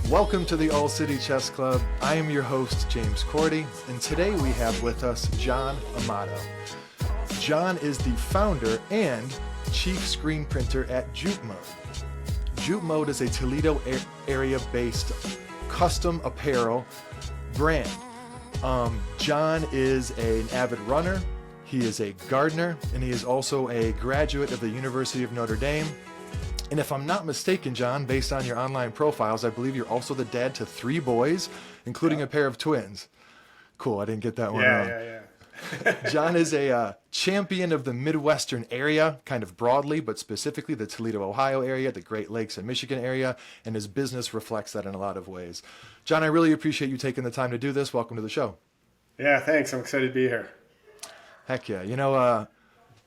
Welcome to the All City Chess Club. I am your host, James Korte, and today we have with us John Amato. John is the founder and Chief Screenprinter at Jupmode. Jupmode is a Toledo area-based custom apparel brand. John is an avid runner, he is a gardener, and he is also a graduate of the University of Notre Dame. And if I'm not mistaken, John, based on your online profiles, I believe you're also the dad to 3 boys, including a pair of twins. Cool, I didn't get that one wrong. Yeah. John is a champion of the Midwestern area, kind of broadly, but specifically the Toledo, Ohio area, the Great Lakes and Michigan area, and his business reflects that in a lot of ways. John, I really appreciate you taking the time to do this. Welcome to the show. Yeah, thanks. I'm excited to be here. Heck yeah.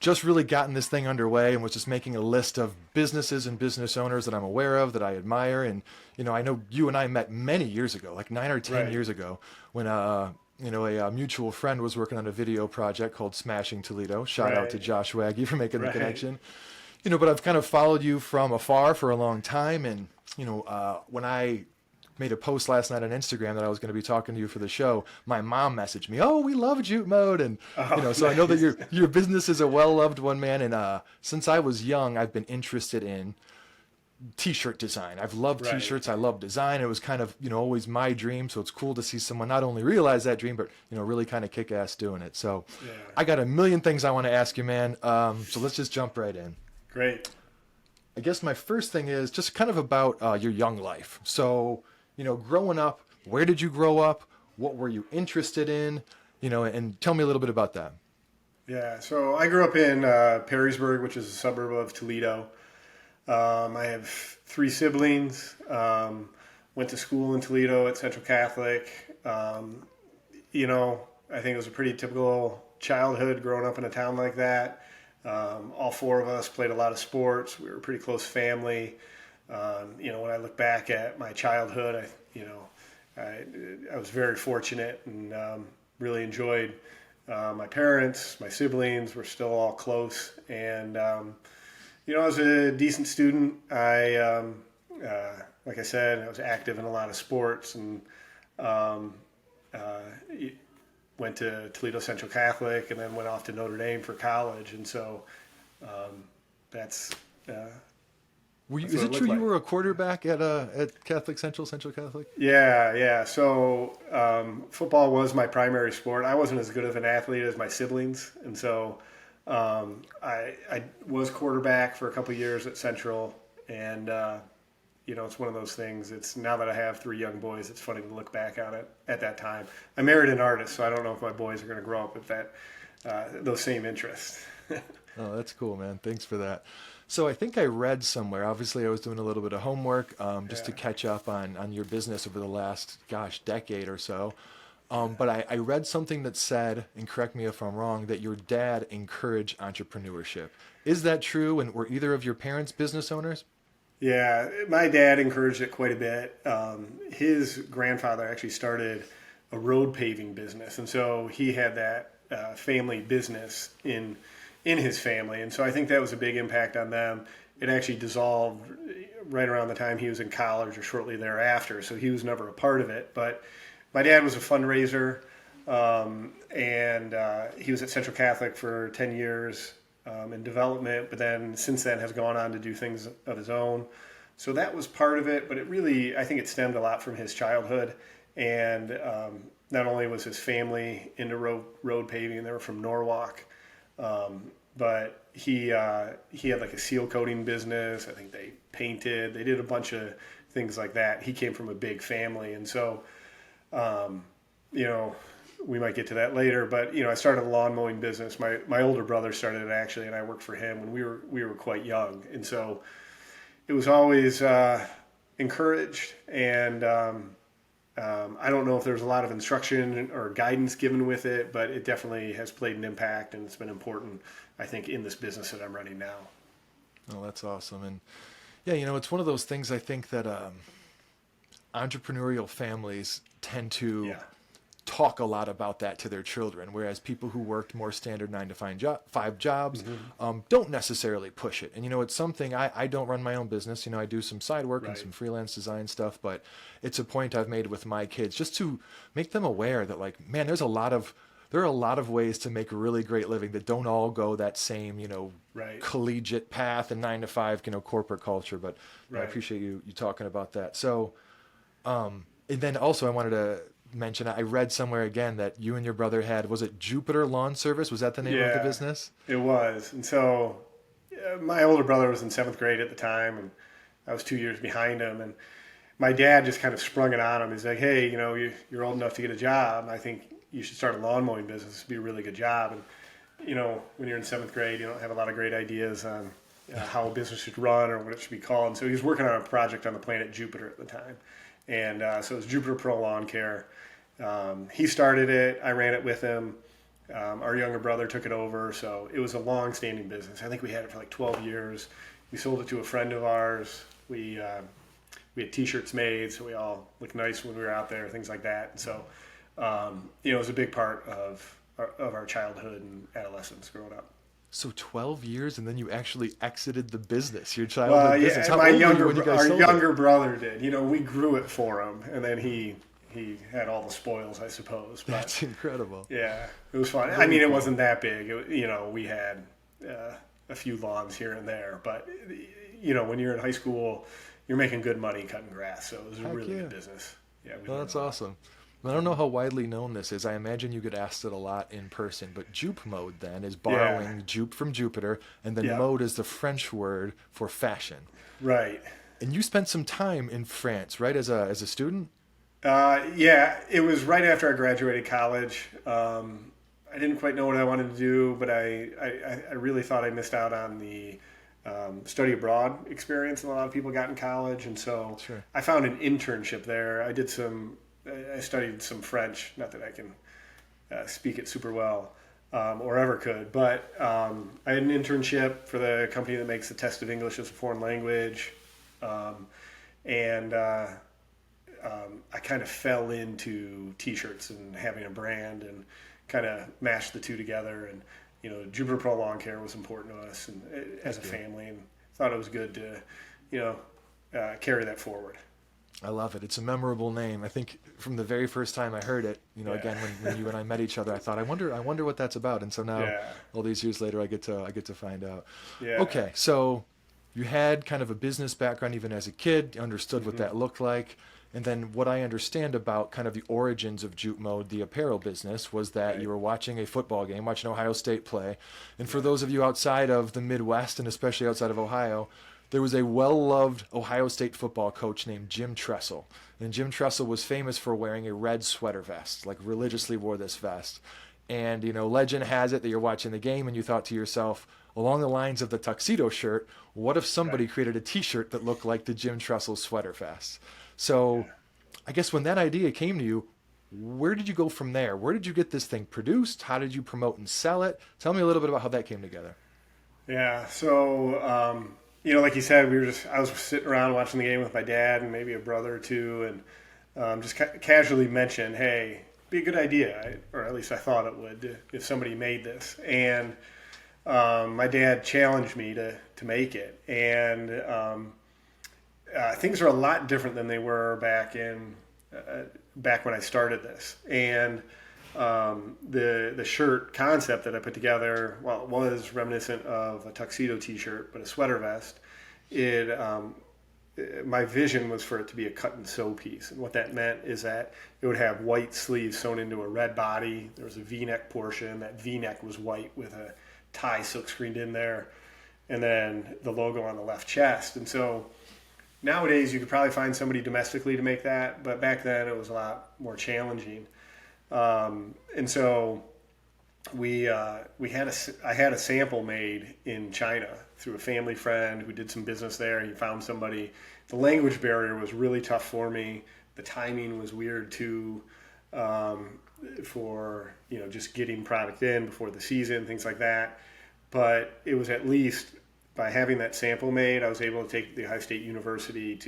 Just really gotten this thing underway and was just making a list of businesses and business owners that I'm aware of, that I admire. And, I know you and I met many years ago, like 9 or 10 years ago, when, a mutual friend was working on a video project called Smashing Toledo. Shout out to Josh Waggy for making the connection. But I've kind of followed you from afar for a long time. And, when I made a post last night on Instagram that I was going to be talking to you for the show, my mom messaged me, "Oh, we love Jupmode," and so I know that your business is a well-loved one, man. And since I was young, I've been interested in t-shirt design. I've loved t-shirts. I love design. It was kind of always my dream. So it's cool to see someone not only realize that dream, but really kind of kick ass doing it. So I got a million things I want to ask you, man. So let's just jump right in. Great. I guess my first thing is just kind of about your young life. So growing up, where did you grow up? What were you interested in? And tell me a little bit about that. Yeah, so I grew up in Perrysburg, which is a suburb of Toledo. I have 3 siblings. Went to school in Toledo at Central Catholic. I think it was a pretty typical childhood growing up in a town like that. All 4 of us played a lot of sports. We were a pretty close family. When I look back at my childhood, I was very fortunate and really enjoyed my parents, my siblings were still all close. And, I was a decent student. Like I said, I was active in a lot of sports and went to Toledo Central Catholic and then went off to Notre Dame for college. And so that's... Is it true you were a quarterback at Central Catholic? Yeah. So football was my primary sport. I wasn't as good of an athlete as my siblings, and so I was quarterback for a couple of years at Central. And it's one of those things. It's now that I have 3 young boys, it's funny to look back on it at that time. I married an artist, so I don't know if my boys are going to grow up with those same interests. Oh, that's cool, man. Thanks for that. So I think I read somewhere, obviously I was doing a little bit of homework just to catch up on your business over the last, decade or so. But I read something that said, and correct me if I'm wrong, that your dad encouraged entrepreneurship. Is that true? And were either of your parents business owners? Yeah, my dad encouraged it quite a bit. His grandfather actually started a road paving business. And so he had that family business in his family, and so I think that was a big impact on them. It actually dissolved right around the time he was in college or shortly thereafter, so he was never a part of it. But my dad was a fundraiser, and he was at Central Catholic for 10 years in development, but then since then has gone on to do things of his own. So that was part of it, but I think it stemmed a lot from his childhood. And not only was his family into road paving, they were from Norwalk, but he had like a seal coating business. I think they painted, they did a bunch of things like that. He came from a big family. And so, we might get to that later, but, I started a lawn mowing business. My older brother started it actually, and I worked for him when we were quite young. And so it was always, encouraged. And, I don't know if there's a lot of instruction or guidance given with it, but it definitely has played an impact, and it's been important, I think, in this business that I'm running now. Oh, that's awesome. And yeah, it's one of those things I think that entrepreneurial families tend to talk a lot about that to their children, whereas people who worked more standard 9 to 5 jobs don't necessarily push it. And, it's something I don't run my own business. I do some side work and some freelance design stuff, but it's a point I've made with my kids just to make them aware that, like, man, there are a lot of ways to make a really great living that don't all go that same, collegiate path and 9 to 5, corporate culture. But I appreciate you talking about that. So, and then also I wanted to mention, I read somewhere again that you and your brother was it Jupiter Lawn Service? Was that the name of the business? It was. And so my older brother was in 7th grade at the time, and I was 2 years behind him. And my dad just kind of sprung it on him. He's like, hey, you're old enough to get a job. I think you should start a lawn mowing business. It'd be a really good job. And, when you're in 7th grade, you don't have a lot of great ideas on how a business should run or what it should be called. And so he was working on a project on the planet Jupiter at the time. And so it was Jupiter Pro Lawn Care. He started it. I ran it with him. Our younger brother took it over. So it was a long-standing business. I think we had it for like 12 years. We sold it to a friend of ours. We had T-shirts made, so we all looked nice when we were out there, things like that. And so, it was a big part of our childhood and adolescence growing up. So 12 years, and then you actually exited the business, your childhood business. How old were you when you guys sold it? Our younger brother did. We grew it for him, and then he had all the spoils, I suppose. But, that's incredible. Yeah, it was fun. I mean, it wasn't that big. We had a few lawns here and there, but when you're in high school, you're making good money cutting grass, so it was a really good business. Yeah, that's awesome. I don't know how widely known this is. I imagine you get asked it a lot in person, but Jupmode then is borrowing Jupe from Jupiter, and then mode is the French word for fashion. Right. And you spent some time in France, right, as a student? Yeah, it was right after I graduated college. I didn't quite know what I wanted to do, but I really thought I missed out on the study abroad experience that a lot of people got in college, and so I found an internship there. I studied some French, not that I can speak it super well or ever could, but I had an internship for the company that makes the test of English as a foreign language, and I kind of fell into T-shirts and having a brand and kind of mashed the two together. And Jupiter Pro Lawn Care was important to us and as a family, and thought it was good to carry that forward. I love it. It's a memorable name. I think from the very first time I heard it, again, when you and I met each other, I thought, I wonder what that's about. And so now, all these years later, I get to find out. Yeah. Okay, so you had kind of a business background even as a kid. You understood what that looked like. And then what I understand about kind of the origins of Jupmode, the apparel business, was that you were watching a football game, watching Ohio State play. And for those of you outside of the Midwest, and especially outside of Ohio, there was a well-loved Ohio State football coach named Jim Tressel. And Jim Tressel was famous for wearing a red sweater vest, like religiously wore this vest. And, legend has it that you're watching the game and you thought to yourself, along the lines of the tuxedo shirt, what if somebody created a T-shirt that looked like the Jim Tressel sweater vest? So I guess when that idea came to you, where did you go from there? Where did you get this thing produced? How did you promote and sell it? Tell me a little bit about how that came together. Yeah, so... like you said, I was sitting around watching the game with my dad and maybe a brother or two, and just casually mentioned, hey, it'd be a good idea, or at least I thought it would, if somebody made this. And my dad challenged me to make it. And things are a lot different than they were back when I started this. And the shirt concept that I put together, well, it was reminiscent of a tuxedo T-shirt, but a sweater vest. My vision was for it to be a cut and sew piece, and what that meant is that it would have white sleeves sewn into a red body. There was a V-neck portion. That V-neck was white with a tie silk screened in there, and then the logo on the left chest. And so nowadays you could probably find somebody domestically to make that, but back then it was a lot more challenging. And so I had a sample made in China through a family friend who did some business there. He found somebody. The language barrier was really tough for me. The timing was weird too, for just getting product in before the season, things like that. But it was at least by having that sample made, I was able to take the Ohio State University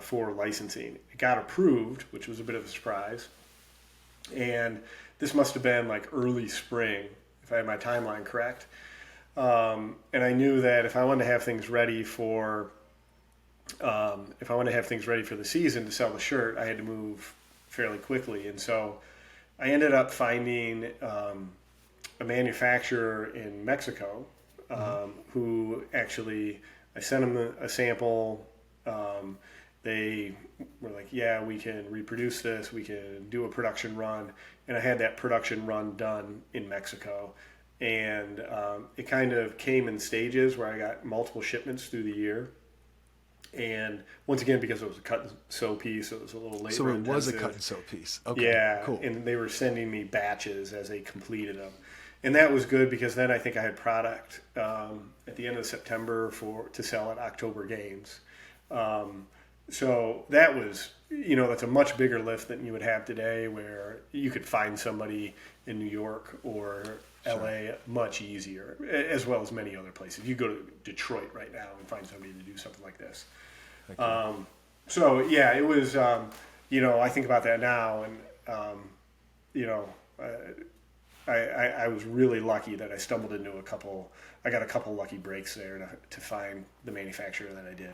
for licensing. It got approved, which was a bit of a surprise. And this must have been like early spring, if I had my timeline correct. And I knew that if I wanted to have things ready for the season to sell the shirt, I had to move fairly quickly. And so I ended up finding a manufacturer in Mexico who actually, I sent them a sample. They were like, yeah, we can reproduce this. We can do a production run. And I had that production run done in Mexico. And it kind of came in stages where I got multiple shipments through the year. And once again, because it was a cut and sew piece, it was a little labor So it was a intensive. cut and sew piece. Okay, Yeah, cool. and they were sending me batches as they completed them. And that was good because then I think I had product at the end of September to sell at October games. So that was, that's a much bigger lift than you would have today, where you could find somebody in New York or LA much easier, as well as many other places. You go to Detroit right now and find somebody to do something like this. So yeah, it was, I think about that now, and I was really lucky that I stumbled into I got a couple lucky breaks there to find the manufacturer that I did.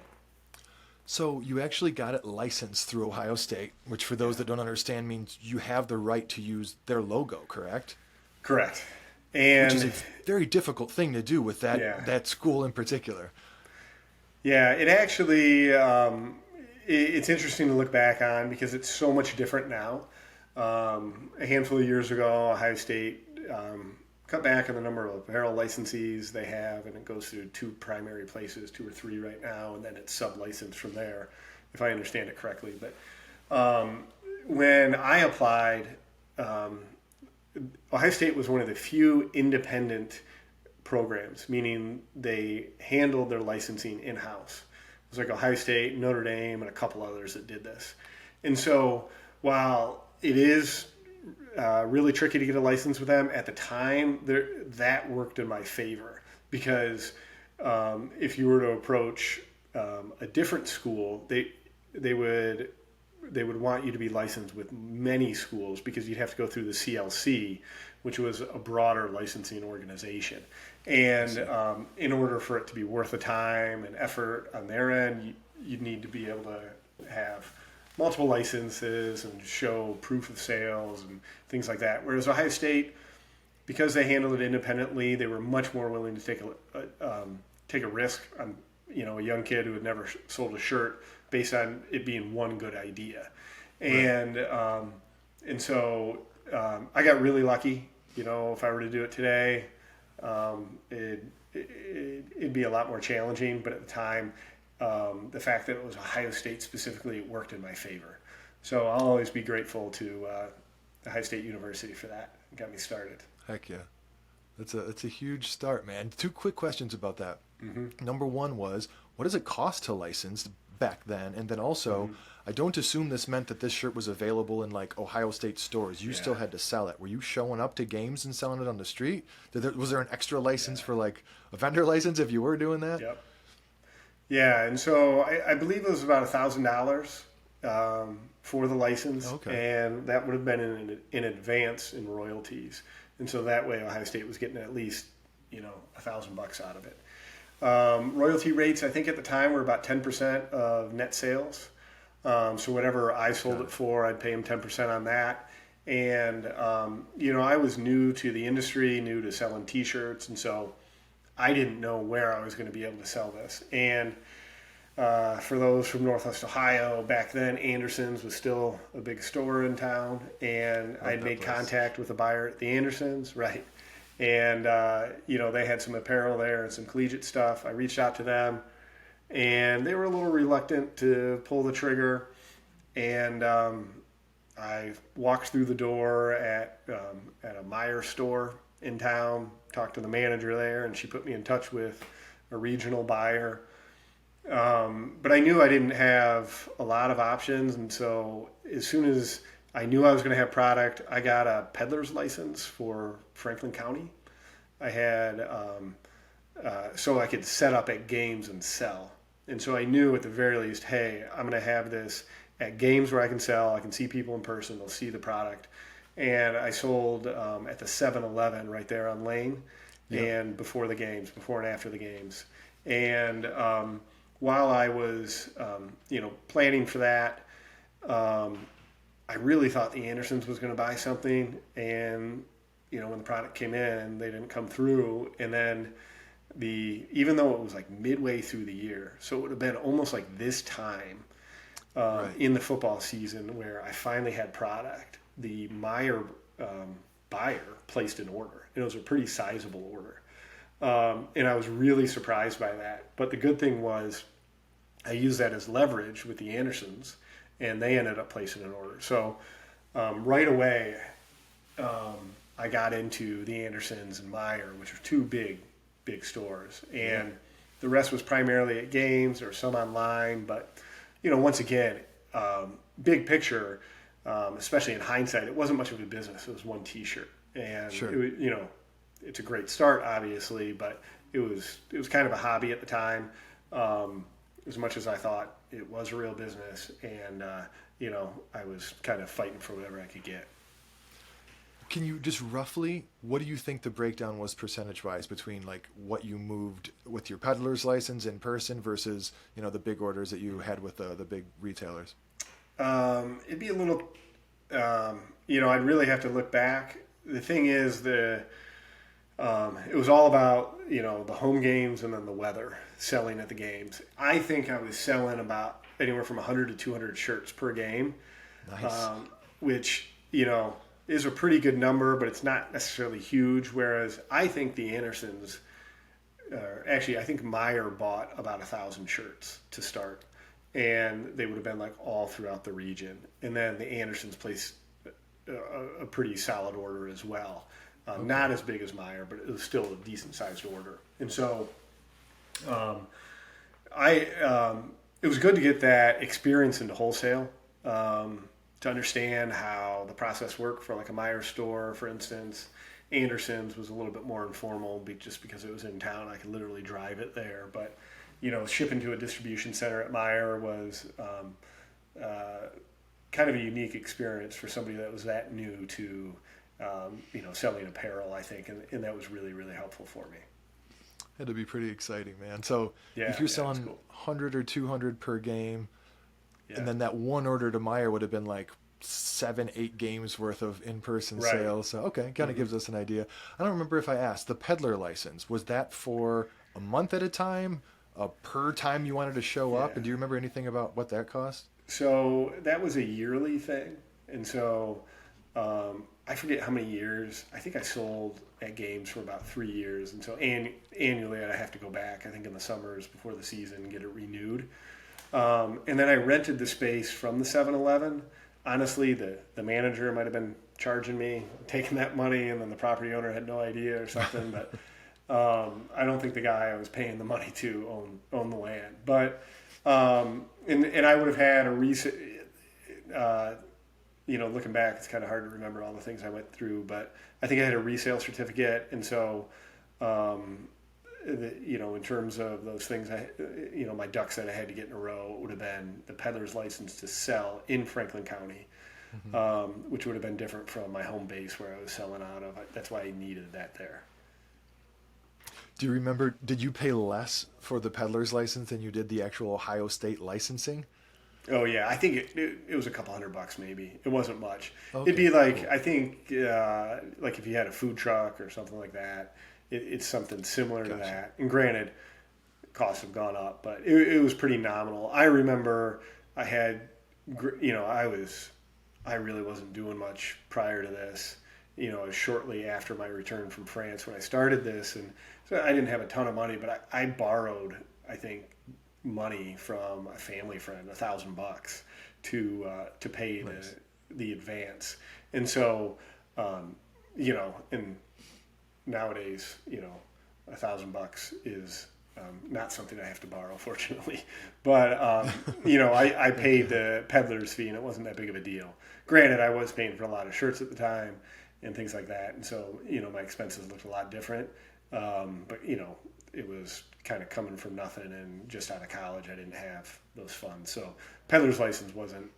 So you actually got it licensed through Ohio State, which for those that don't understand means you have the right to use their logo, correct? Correct. And which is a very difficult thing to do with that school in particular. Yeah, it actually, it's interesting to look back on because it's so much different now. A handful of years ago, Ohio State cut back on the number of apparel licensees they have, and it goes through two primary places, 2 or 3 right now, and then it's sub-licensed from there, if I understand it correctly. But when I applied, Ohio State was one of the few independent programs, meaning they handled their licensing in-house. It was like Ohio State, Notre Dame, and a couple others that did this. And so while it is really tricky to get a license with them, at the time, that worked in my favor because if you were to approach a different school, they would want you to be licensed with many schools because you'd have to go through the CLC, which was a broader licensing organization. And in order for it to be worth the time and effort on their end, you'd need to be able to have multiple licenses and show proof of sales and things like that. Whereas Ohio State, because they handled it independently, they were much more willing to take a risk on a young kid who had never sold a shirt based on it being one good idea. And and so I got really lucky. If I were to do it today, it'd be a lot more challenging. But at the time, the fact that it was Ohio State specifically, it worked in my favor. So I'll always be grateful to Ohio State University for that. It got me started. Heck yeah. That's a huge start, man. 2 quick questions about that. Mm-hmm. Number 1 was, what does it cost to license back then? And then also, I don't assume this meant that this shirt was available in like Ohio State stores. You still had to sell it. Were you showing up to games and selling it on the street? Was there an extra license for like a vendor license if you were doing that? Yep. Yeah, and so I believe it was about $1,000 for the license, and that would have been in advance in royalties. And so that way Ohio State was getting at least $1,000 out of it. Royalty rates, I think at the time, were about 10% of net sales. So whatever I sold it for, I'd pay them 10% on that. And I was new to the industry, new to selling T-shirts, and so I didn't know where I was going to be able to sell this. And for those from Northwest Ohio, back then Anderson's was still a big store in town, and I'd made contact with a buyer at the Anderson's, right? And they had some apparel there and some collegiate stuff. I reached out to them, and they were a little reluctant to pull the trigger. And I walked through the door at a Meyer store in town, talked to the manager there, and she put me in touch with a regional buyer. But I knew I didn't have a lot of options, and so as soon as I knew I was going to have product, I got a peddler's license for Franklin County. I had so I could set up at games and sell. And so I knew at the very least, hey, I'm going to have this at games where I can sell. I can see people in person. They'll see the product. and I sold at the 7-Eleven right there on Lane, Yeah. and before and after the games. And while I was, planning for that, I really thought the Andersons was going to buy something, and when the product came in, they didn't come through, and then even though it was like midway through the year, so it would have been almost like this time Right. in the football season where I finally had product. The Meyer buyer placed an order. It was a pretty sizable order, and I was really surprised by that. But the good thing was, I used that as leverage with the Andersons, and they ended up placing an order. So right away, I got into the Andersons and Meyer, which are two big stores, and the rest was primarily at games or some online. But once again, big picture, especially in hindsight, it wasn't much of a business. It was one T-shirt, and Sure. it was, it's a great start, obviously, but it was kind of a hobby at the time. As much as I thought it was a real business, and I was kind of fighting for whatever I could get. Can you just roughly, what do you think the breakdown was percentage-wise between like what you moved with your peddler's license in person versus, the big orders that you had with the big retailers? It'd be a little, I'd really have to look back. The thing is, it was all about, the home games and then the weather, selling at the games. I think I was selling about anywhere from 100 to 200 shirts per game, Nice. which, is a pretty good number, but it's not necessarily huge. Whereas I think the Andersons, I think Meyer bought about 1,000 shirts to start, and they would have been like all throughout the region. And then the Andersons placed a pretty solid order as well. Okay. Not as big as Meyer, but it was still a decent sized order. And so, it was good to get that experience into wholesale, to understand how the process worked for like a Meyer store, for instance. Anderson's was a little bit more informal, just because it was in town. I could literally drive it there. But, shipping to a distribution center at Meyer was kind of a unique experience for somebody that was that new to, selling apparel, I think. And that was really, really helpful for me. Had to be pretty exciting, man. So Yeah, if you're yeah, selling it's cool. 100 or 200 per game, Yeah. and then that one order to Meyer would have been like 7-8 games worth of in-person Right. sales. So okay, kind of gives us an idea. I don't remember if I asked, the peddler license, was that for a month at a time, per time you wanted to show up? Yeah. And do you remember anything about what that cost? So that was a yearly thing. And so I forget how many years. I think I sold at games for about 3 years. And so annually I'd have to go back, I think in the summers before the season, and get it renewed. And then I rented the space from the 7-Eleven. Honestly, the manager might have been charging me, taking that money, and then the property owner had no idea or something. But I don't think the guy I was paying the money to own the land. But and I would have had a recent, looking back, it's kind of hard to remember all the things I went through. But I think I had a resale certificate, and so in terms of those things, my ducks that I had to get in a row, it would have been the peddler's license to sell in Franklin County, which would have been different from my home base where I was selling out of. That's why I needed that there. Do you remember, did you pay less for the peddler's license than you did the actual Ohio State licensing? Oh yeah, I think it was a couple $100 maybe. It wasn't much. Okay, It'd be like, cool. I think like if you had a food truck or something like that, it's something similar to Gotcha. that. And granted, costs have gone up, but it was pretty nominal. I remember I had, I really wasn't doing much prior to this. It was shortly after my return from France when I started this, and so I didn't have a ton of money, but I borrowed, I think, money from a family friend, $1,000 to pay Nice. the advance. And so, and nowadays, $1,000 is not something I have to borrow, fortunately. But I paid the peddler's fee, and it wasn't that big of a deal. Granted, I was paying for a lot of shirts at the time and things like that, and so my expenses looked a lot different. But it was kind of coming from nothing, and just out of college, I didn't have those funds. So peddler's license wasn't.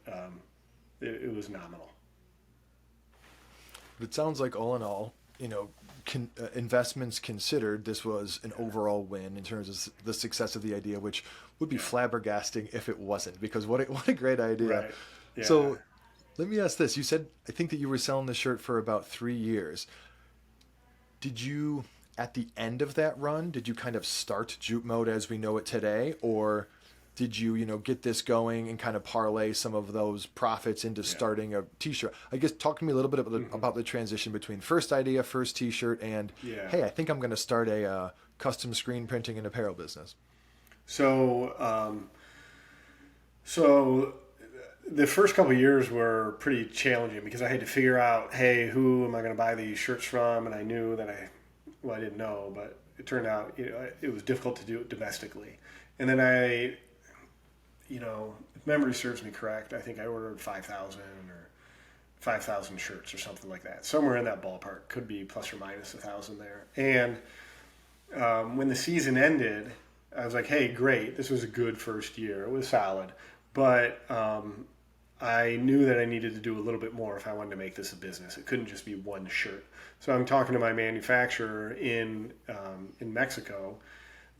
It was nominal. But it sounds like all in all, investments considered, this was an overall win in terms of the success of the idea, which would be flabbergasting if it wasn't, because what a great idea. Right. Yeah. So let me ask this. You said, I think that you were selling the shirt for about 3 years. Did you, at the end of that run, did you kind of start Jupmode as we know it today? Or did you, get this going and kind of parlay some of those profits into starting a t-shirt? I guess talk to me a little bit about the transition between first idea, first t-shirt, and hey, I think I'm going to start a custom screen printing and apparel business. So, so the first couple of years were pretty challenging because I had to figure out, hey, who am I going to buy these shirts from? And I knew that I didn't know, but it turned out, it was difficult to do it domestically. And then if memory serves me correct, I think I ordered 5,000 or 5,000 shirts or something like that. Somewhere in that ballpark, could be plus or minus 1,000 there. And when the season ended, I was like, hey, great, this was a good first year. It was solid. But I knew that I needed to do a little bit more if I wanted to make this a business. It couldn't just be one shirt. So I'm talking to my manufacturer in Mexico.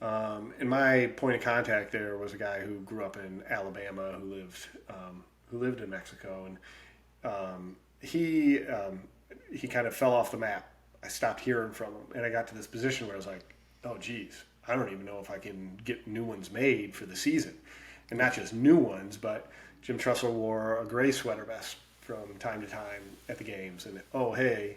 And my point of contact there was a guy who grew up in Alabama who lived in Mexico, and he kind of fell off the map. I stopped hearing from him, and I got to this position where I was like, oh geez, I don't even know if I can get new ones made for the season, and not just new ones, but Jim Trussell wore a gray sweater vest from time to time at the games, and oh hey,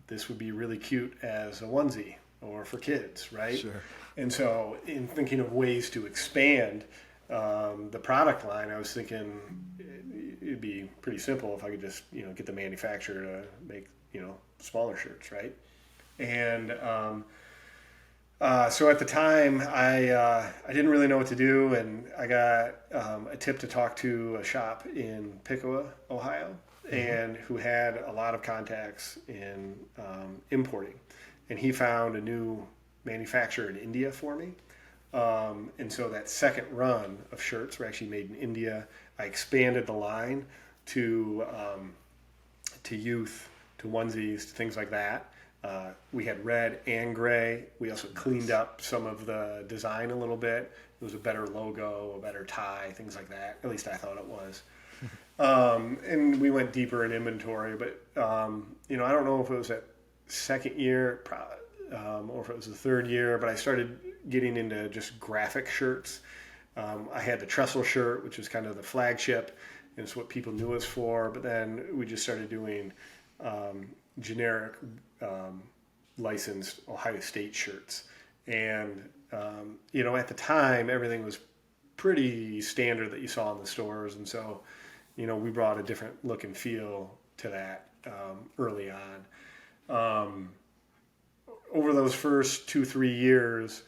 this would be really cute as a onesie or for kids, right? Sure. And so in thinking of ways to expand the product line, I was thinking it'd be pretty simple if I could just, get the manufacturer to make, smaller shirts, right? And so at the time, I didn't really know what to do, and I got a tip to talk to a shop in Piqua, Ohio, and who had a lot of contacts in importing. And he found a new manufacturer in India for me. And so that second run of shirts were actually made in India. I expanded the line to youth, to onesies, to things like that. We had red and gray. We also cleaned up some of the design a little bit. It was a better logo, a better tie, things like that. At least I thought it was. And we went deeper in inventory, but I don't know if it was that second year or if it was the third year, but I started getting into just graphic shirts. I had the Trussell shirt, which was kind of the flagship, and it's what people knew us for, but then we just started doing generic licensed Ohio State shirts. And at the time, everything was pretty standard that you saw in the stores, and so we brought a different look and feel to that early on. Over those first 2-3 years,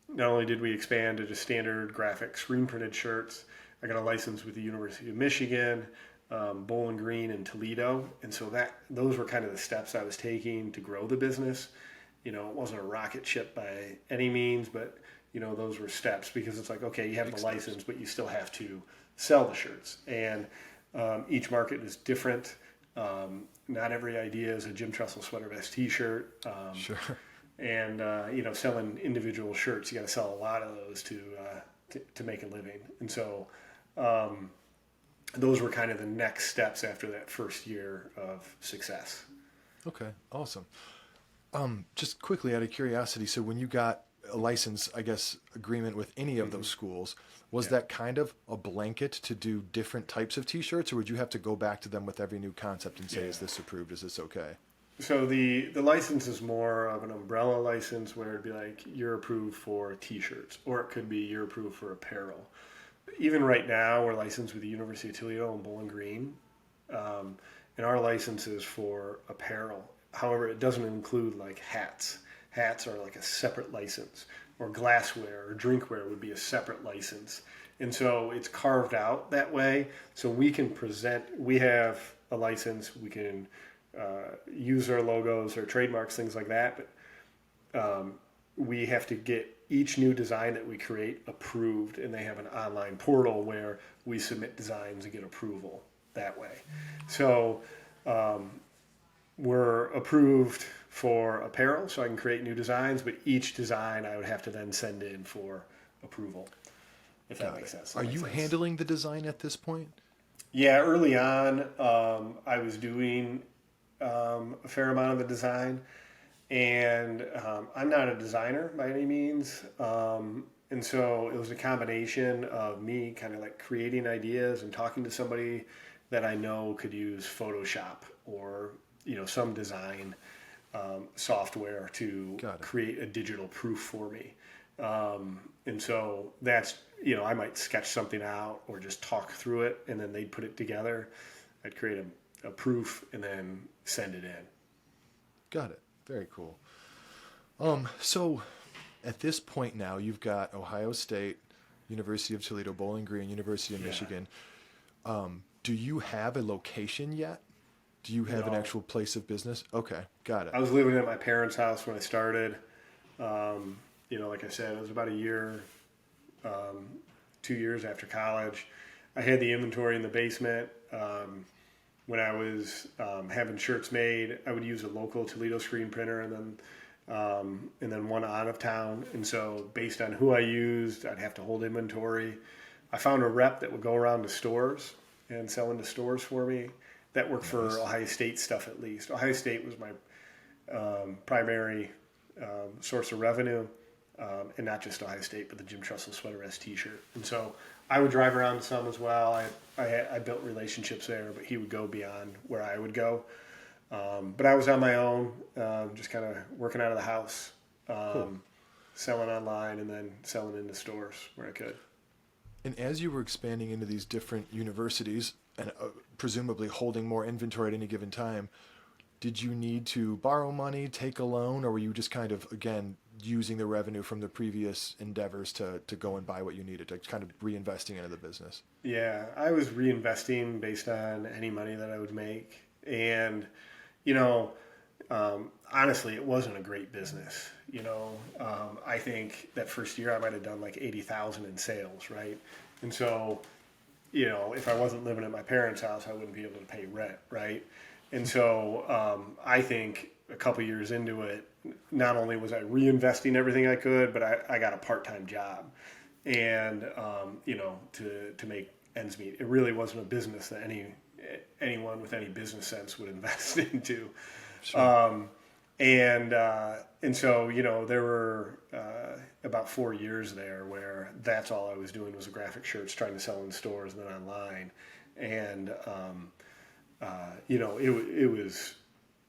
not only did we expand to just standard graphic screen printed shirts, I got a license with the University of Michigan, Bowling Green, and Toledo, and so those were kind of the steps I was taking to grow the business. It wasn't a rocket ship by any means, but those were steps, because it's like, okay, you have the license, but you still have to sell the shirts, and each market is different. Not every idea is a Jim Trussell sweater vest T-shirt. Sure. And selling individual shirts, you got to sell a lot of those to make a living. And so those were kind of the next steps after that first year of success. Okay, awesome. Just quickly, out of curiosity, so when you got a license, I guess, agreement with any of those schools, was that kind of a blanket to do different types of T-shirts, or would you have to go back to them with every new concept and say, is this approved, is this okay? So the license is more of an umbrella license, where it'd be like, you're approved for T-shirts, or it could be you're approved for apparel. Even right now, we're licensed with the University of Toledo and Bowling Green, and our license is for apparel. However, it doesn't include like hats. Hats are like a separate license, or glassware or drinkware would be a separate license. And so it's carved out that way. So we have a license, we can use our logos or trademarks, things like that. But we have to get each new design that we create approved, and they have an online portal where we submit designs and get approval that way. So were approved for apparel, so I can create new designs, but each design I would have to then send in for approval, if that makes sense. Are you handling the design at this point? Yeah, early on, I was doing a fair amount of the design, and I'm not a designer by any means. And so it was a combination of me kind of like creating ideas and talking to somebody that I know could use Photoshop or, some design software to create a digital proof for me. And so that's, I might sketch something out or just talk through it, and then they'd put it together. I'd create a proof and then send it in. Got it. Very cool. So at this point now, you've got Ohio State, University of Toledo, Bowling Green, University of Michigan. Do you have a location yet? Do you have an actual place of business? Okay, got it. I was living at my parents' house when I started. Like I said, it was about a year, 2 years after college. I had the inventory in the basement. When I was having shirts made, I would use a local Toledo screen printer and then one out of town. And so based on who I used, I'd have to hold inventory. I found a rep that would go around to stores and sell into stores for me. That worked for Ohio State stuff at least. Ohio State was my primary source of revenue, and not just Ohio State, but the Jim Trussell Sweater S T-shirt. And so I would drive around to some as well. I built relationships there, but he would go beyond where I would go. But I was on my own, just kind of working out of the house, selling online and then selling into stores where I could. And as you were expanding into these different universities and presumably holding more inventory at any given time, did you need to borrow money, take a loan, or were you just kind of, again, using the revenue from the previous endeavors to go and buy what you needed, to kind of reinvesting into the business? Yeah, I was reinvesting based on any money that I would make. And, honestly, it wasn't a great business. I think that first year I might have done like 80,000 in sales, right? And so, if I wasn't living at my parents' house, I wouldn't be able to pay rent, right? And so I think a couple years into it, not only was I reinvesting everything I could, but I got a part-time job, and to make ends meet. It really wasn't a business that anyone with any business sense would invest into. Sure. And so, there were about 4 years there where that's all I was doing was graphic shirts, trying to sell in stores and then online. And, it was,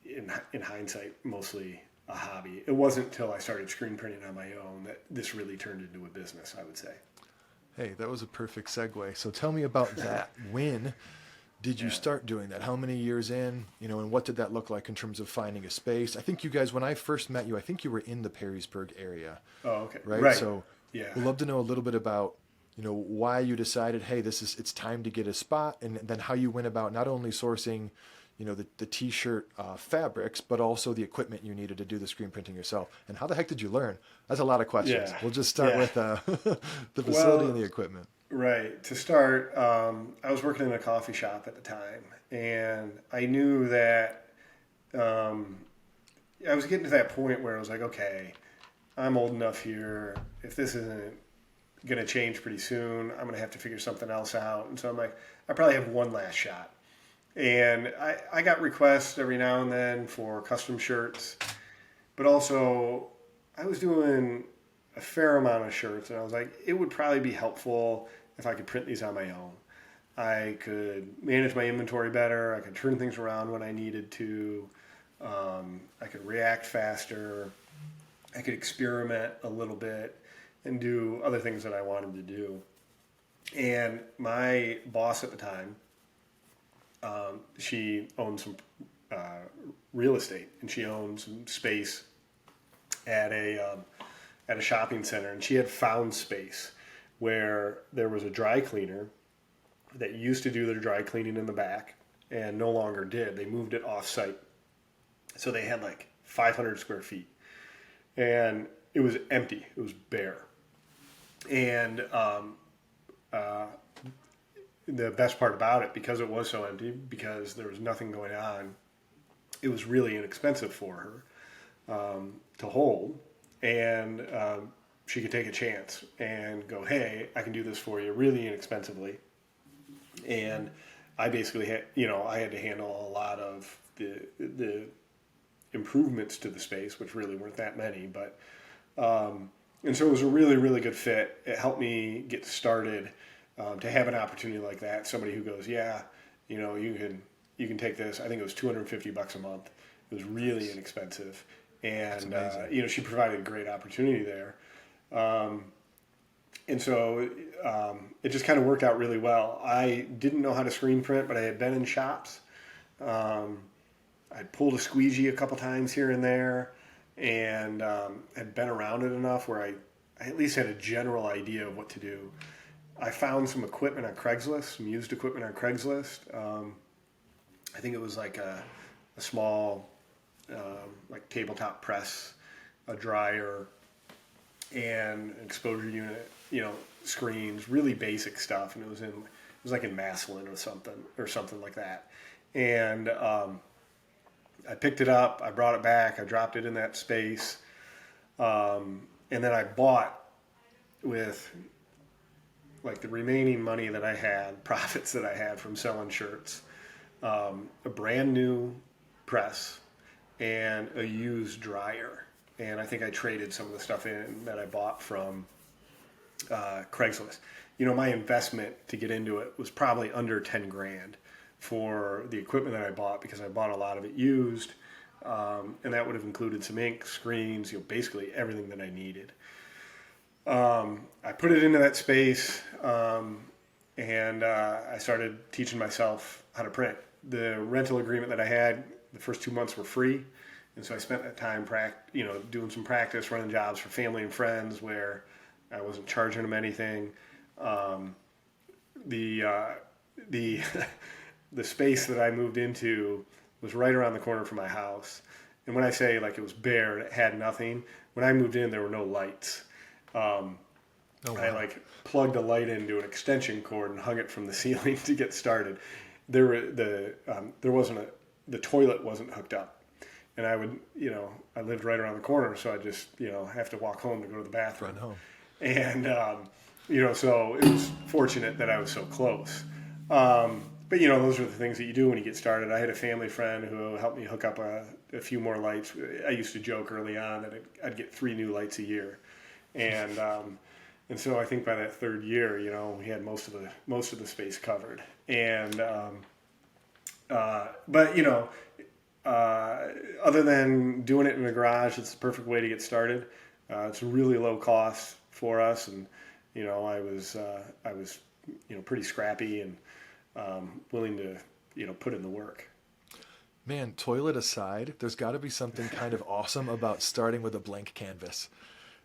in hindsight, mostly a hobby. It wasn't until I started screen printing on my own that this really turned into a business, I would say. Hey, that was a perfect segue. So tell me about that. When did you start doing that? How many years in, and what did that look like in terms of finding a space? I think you guys, when I first met you, I think you were in the Perrysburg area. Oh, okay. Right? So we'd love to know a little bit about, why you decided, hey, it's time to get a spot, and then how you went about not only sourcing, the T-shirt fabrics, but also the equipment you needed to do the screen printing yourself. And how the heck did you learn? That's a lot of questions. We'll just start with the facility and the equipment. Right. To start, I was working in a coffee shop at the time, and I knew that I was getting to that point where I was like, okay, I'm old enough here. If this isn't going to change pretty soon, I'm going to have to figure something else out. And so I'm like, I probably have one last shot. And I got requests every now and then for custom shirts, but also I was doing a fair amount of shirts, and I was like, it would probably be helpful if I could print these on my own. I could manage my inventory better. I could turn things around when I needed to. I could react faster. I could experiment a little bit and do other things that I wanted to do. And my boss at the time, she owned some real estate, and she owned some space at a shopping center, and she had found space where there was a dry cleaner that used to do their dry cleaning in the back and no longer did. They moved it off site. So they had like 500 square feet, and it was empty. It was bare. And the best part about it, because it was so empty, because there was nothing going on, it was really inexpensive for her to hold, and she could take a chance and go, hey, I can do this for you really inexpensively. And I basically had, I had to handle a lot of the improvements to the space, which really weren't that many, but and so it was a really, really good fit. It helped me get started. To have an opportunity like that, somebody who goes, yeah, you can take this. I think it was $250 a month. It was really inexpensive, and she provided a great opportunity there. And so it just kind of worked out really well. I didn't know how to screen print, but I had been in shops. I'd pulled a squeegee a couple times here and there, and had been around it enough where I at least had a general idea of what to do. I found some equipment on Craigslist, some used equipment on Craigslist. I think it was like a small like tabletop press, a dryer, and an exposure unit, screens, really basic stuff. And it was like in Maslin or something like that. And I picked it up, I brought it back, I dropped it in that space, and then I bought with like the remaining money that I had, profits that I had from selling shirts, a brand new press and a used dryer. And I think I traded some of the stuff in that I bought from Craigslist. My investment to get into it was probably under 10 grand for the equipment that I bought, because I bought a lot of it used. And that would have included some ink, screens, basically everything that I needed. I put it into that space, and I started teaching myself how to print. The rental agreement that I had, the first 2 months were free, and so I spent that time doing some practice, running jobs for family and friends where I wasn't charging them anything. The the space that I moved into was right around the corner from my house, and when I say like it was bare, it had nothing. When I moved in, there were no lights. Wow. I plugged a light into an extension cord and hung it from the ceiling to get started. The toilet wasn't hooked up, and I lived right around the corner, so I just have to walk home to go to the bathroom. Run home. And so it was fortunate that I was so close. But those are the things that you do when you get started. I had a family friend who helped me hook up a few more lights. I used to joke early on that I'd get 3 new lights a year. And so I think by that third year, we had most of the space covered. And other than doing it in the garage, it's the perfect way to get started. It's really low cost for us, and I was pretty scrappy and willing to put in the work. Man, toilet aside, there's got to be something kind of awesome about starting with a blank canvas.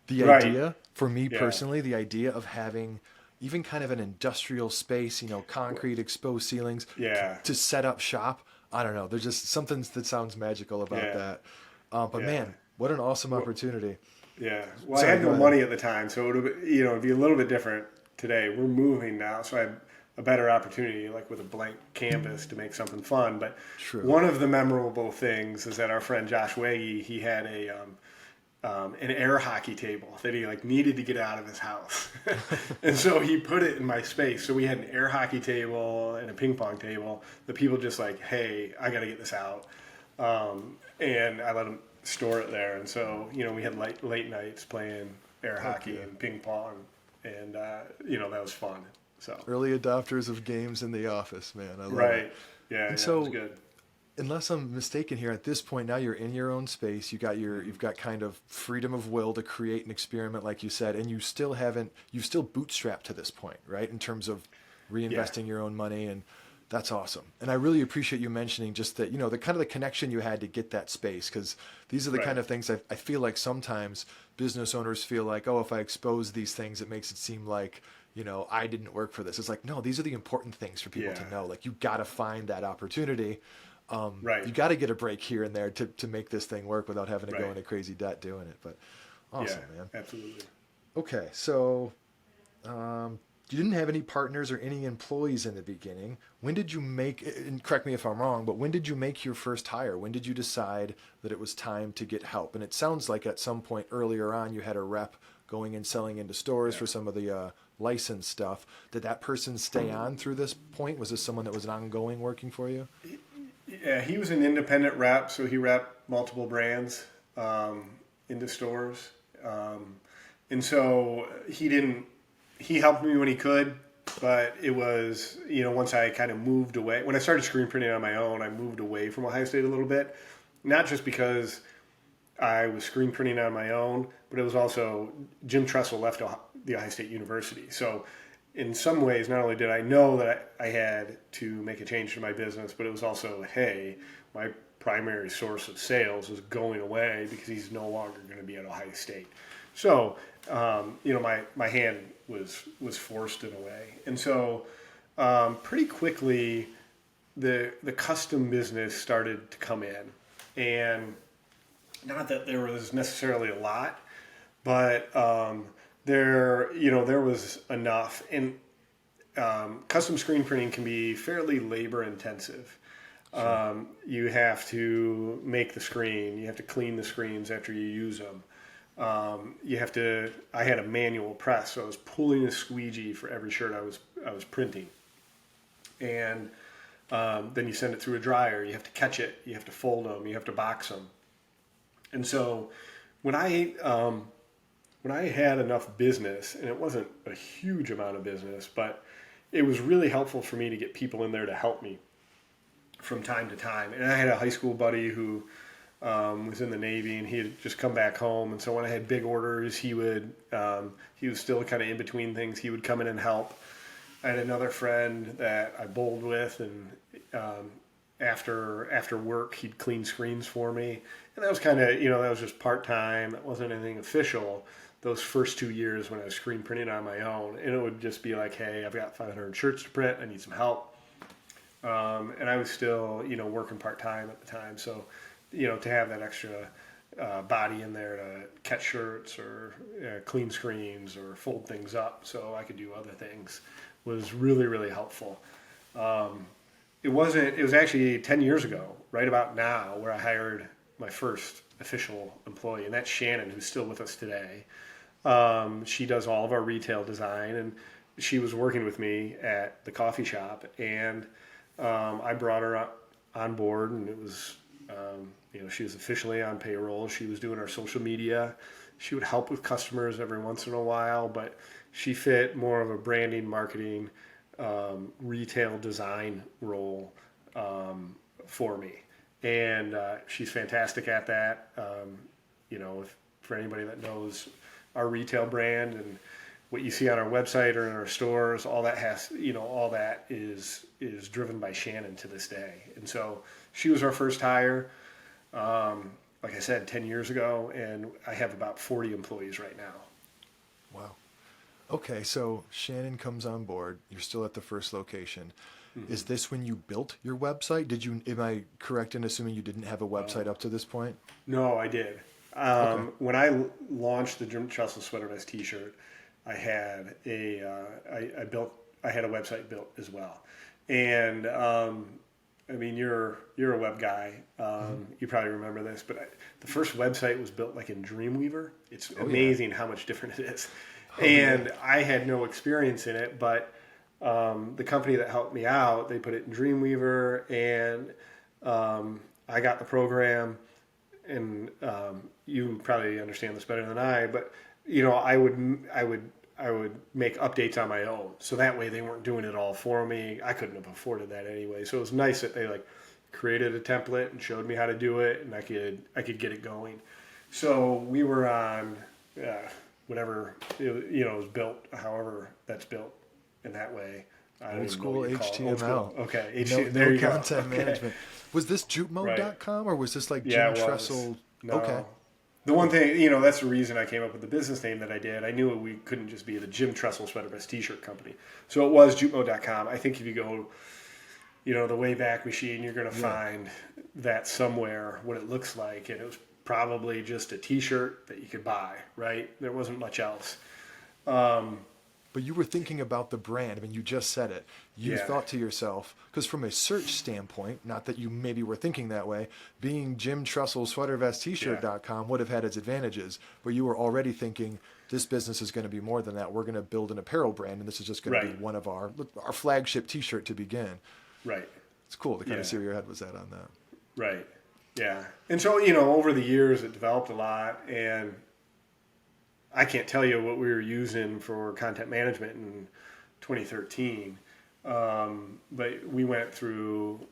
The idea, for me personally, the idea of having even kind of an industrial space, concrete exposed ceilings to set up shop. I don't know. There's just something that sounds magical about that. But man, what an awesome opportunity. Yeah. Well, I had no money at the time, so it would it'd be a little bit different today. We're moving now, so I have a better opportunity, like with a blank canvas, to make something fun. But one of the memorable things is that our friend Josh Waggy, he had an air hockey table that he needed to get out of his house. And so he put it in my space. So we had an air hockey table and a ping pong table. The people just hey, I got to get this out. And I let them store it there. And so, we had late nights playing air hockey and ping pong. And, that was fun. So early adopters of games in the office, man. I love it. Yeah. And so, it was good. Unless I'm mistaken here, at this point now you're in your own space. You've got kind of freedom of will to create an experiment, like you said, and you've still bootstrapped to this point, right? In terms of reinvesting your own money, and that's awesome. And I really appreciate you mentioning just that, the kind of the connection you had to get that space, because these are the kind of things I feel like sometimes business owners feel like, oh, if I expose these things, it makes it seem like, I didn't work for this. It's like, no, these are the important things for people to know. You got to find that opportunity. You got to get a break here and there to make this thing work without having to go into crazy debt doing it. But awesome, man. Absolutely. Okay, so you didn't have any partners or any employees in the beginning. When did you make, and correct me if I'm wrong, but when did you make your first hire? When did you decide that it was time to get help? And it sounds like at some point earlier on, you had a rep going and selling into stores for some of the licensed stuff. Did that person stay on through this point? Was this someone that was an ongoing working for you? Yeah, he was an independent rep, so he repped multiple brands into stores. And so he helped me when he could, but it was, once I kind of moved away, when I started screen printing on my own, I moved away from Ohio State a little bit, not just because I was screen printing on my own, but it was also Jim Tressel left the Ohio State University. So in some ways, not only did I know that I had to make a change to my business, but it was also, hey, my primary source of sales is going away because he's no longer going to be at Ohio State. So, my hand was forced in a way. And so pretty quickly, the custom business started to come in. And not that there was necessarily a lot, but there was enough. And custom screen printing can be fairly labor intensive. Sure. You have to make the screen. You have to clean the screens after you use them. I had a manual press, so I was pulling a squeegee for every shirt I was printing. And then you send it through a dryer. You have to catch it. You have to fold them. You have to box them. And so when I had enough business, and it wasn't a huge amount of business, but it was really helpful for me to get people in there to help me from time to time. And I had a high school buddy who was in the Navy, and he had just come back home. And so when I had big orders, he was still kind of in between things. He would come in and help. I had another friend that I bowled with, and after work, he'd clean screens for me. And that was kind of, that was just part-time. It wasn't anything official those first 2 years when I was screen printing on my own. And it would just be like, hey, I've got 500 shirts to print. I need some help. And I was still, working part-time at the time. So, to have that extra body in there to catch shirts or clean screens or fold things up so I could do other things was really, really helpful. It was actually 10 years ago, right about now, where I hired my first official employee, and that's Shannon, who's still with us today. She does all of our retail design, and she was working with me at the coffee shop, and I brought her on board, and it was, she was officially on payroll. She was doing our social media. She would help with customers every once in a while, but she fit more of a branding, marketing, retail design role for me. And she's fantastic at that. For anybody that knows our retail brand and what you see on our website or in our stores, all that is driven by Shannon to this day. And so she was our first hire, like I said, 10 years ago, and I have about 40 employees right now. Wow. Okay, so Shannon comes on board. You're still at the first location. Mm-hmm. Is this when you built your website? Am I correct in assuming you didn't have a website up to this point? No, I did. Okay. When I launched the Jim Tressel Sweater Vest T-shirt, I had I had a website built as well. And you're a web guy. You probably remember this, but the first website was built like in Dreamweaver. It's amazing how much different it is. And I had no experience in it, but the company that helped me out, they put it in Dreamweaver, and I got the program. And you probably understand this better than I, but I would make updates on my own, so that way they weren't doing it all for me. I couldn't have afforded that anyway, so it was nice that they created a template and showed me how to do it, and I could get it going. So we were on whatever it was built, however that's built in that way. Old school HTML. Old school. Okay, no content management. Was this Jupmode.com, or was this like Jim Tressel? No. Okay. The one thing, that's the reason I came up with the business name that I did. I knew we couldn't just be the Jim Tressel Sweater Vest T-shirt company. So it was Jupmode.com. I think if you go, the Wayback Machine, you're going to find that somewhere, what it looks like. And it was probably just a T-shirt that you could buy, right? There wasn't much else. but you were thinking about the brand. I mean, you just said it. You Yeah. thought to yourself, because from a search standpoint, not that you maybe were thinking that way, being Jim Trussell sweatervestt-shirt.com would have had its advantages, but you were already thinking this business is going to be more than that. We're going to build an apparel brand, and this is just going to be Right. one of our flagship T-shirt to begin. Right. It's cool to kind Yeah. of see where your head was at on that. Right. Yeah. And so, you know, over the years it developed a lot, and I can't tell you what we were using for content management in 2013. But we went through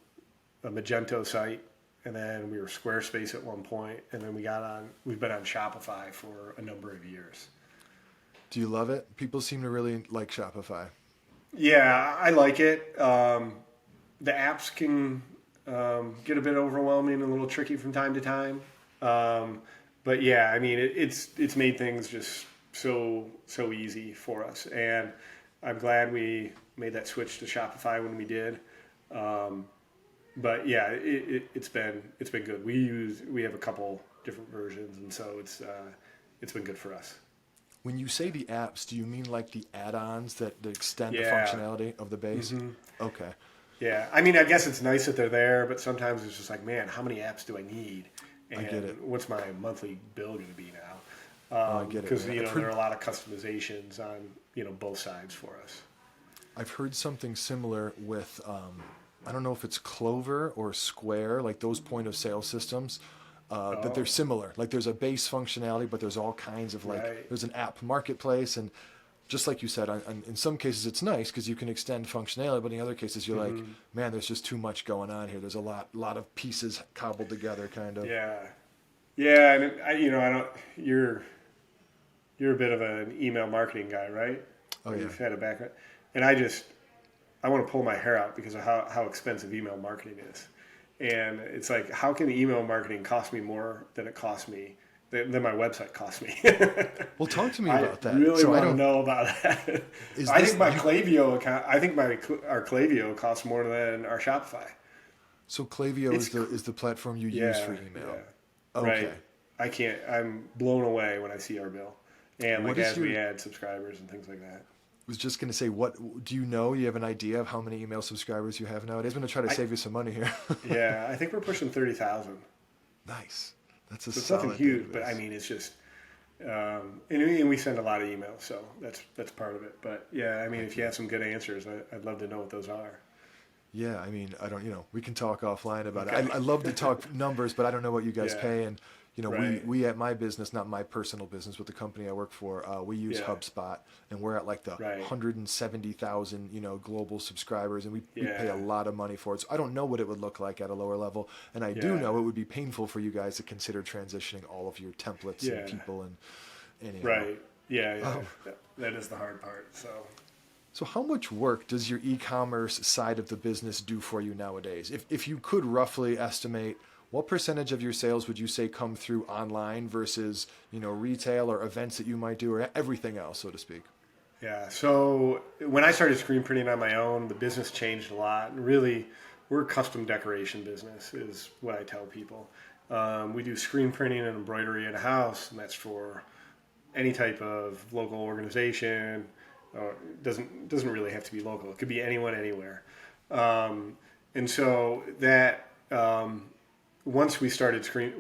a Magento site, and then we were Squarespace at one point, and then we've been on Shopify for a number of years. Do you love it? People seem to really like Shopify. Yeah, I like it. The apps can get a bit overwhelming and a little tricky from time to time. But yeah, I mean, it's made things just so easy for us, and I'm glad we made that switch to Shopify when we did. But yeah, it's been good. We have a couple different versions, and so it's been good for us. When you say the apps, do you mean like the add-ons that extend the Yeah. functionality of the base? Mm-hmm. Okay. Yeah, I mean, I guess it's nice that they're there, but sometimes it's just like, man, how many apps do I need? And I get it. what's my monthly bill going to be now? I get it, Because man. there are a lot of customizations on both sides for us. I've heard something similar with, I don't know if it's Clover or Square, like those point of sale systems, that they're similar. Like there's a base functionality, but there's all kinds of Right. there's an app marketplace. And just like you said, in some cases it's nice because you can extend functionality, but in other cases you're like, man, there's just too much going on here. There's a lot of pieces cobbled together kind of. Yeah, yeah, and I don't. You're a bit of an email marketing guy, right? Oh, Or yeah. You've had a background, and I want to pull my hair out because of how expensive email marketing is. And it's like, how can email marketing cost me more than it costs me, than my website costs me? Well, talk to me about that. I really So want to know about that. I think my Klaviyo account, our Klaviyo costs more than our Shopify. So Klaviyo is the platform you use for email. Yeah. Okay. Right. I'm blown away when I see our bill. And What like is as we add subscribers and things like that. Was just going to say, what do you know? You have an idea of how many email subscribers you have nowadays? I'm going to try to save you some money here. Yeah, I think we're pushing 30,000. Nice. That's a So it's solid nothing huge, database. but I mean, it's just, and we send a lot of emails, so that's part of it. But yeah, I mean, if you have some good answers, I'd love to know what those are. Yeah, I mean, I don't, we can talk offline about Okay. it. I love to talk numbers, but I don't know what you guys Yeah. pay. And, Right. we at my business, not my personal business, but the company I work for, we use Yeah. HubSpot, and we're at like the Right. 170,000, global subscribers, and we pay Yeah. a lot of money for it. So I don't know what it would look like at a lower level. And I do Yeah. know it would be painful for you guys to consider transitioning all of your templates Yeah. and people and Right. Yeah. Oh. That is the hard part. So how much work does your e-commerce side of the business do for you nowadays? If you could roughly estimate, what percentage of your sales would you say come through online versus, retail or events that you might do or everything else, so to speak? Yeah. So when I started screen printing on my own, the business changed a lot. And really, we're a custom decoration business, is what I tell people. We do screen printing and embroidery in a house, and that's for any type of local organization. It doesn't really have to be local. It could be anyone, anywhere. And so that once I started screen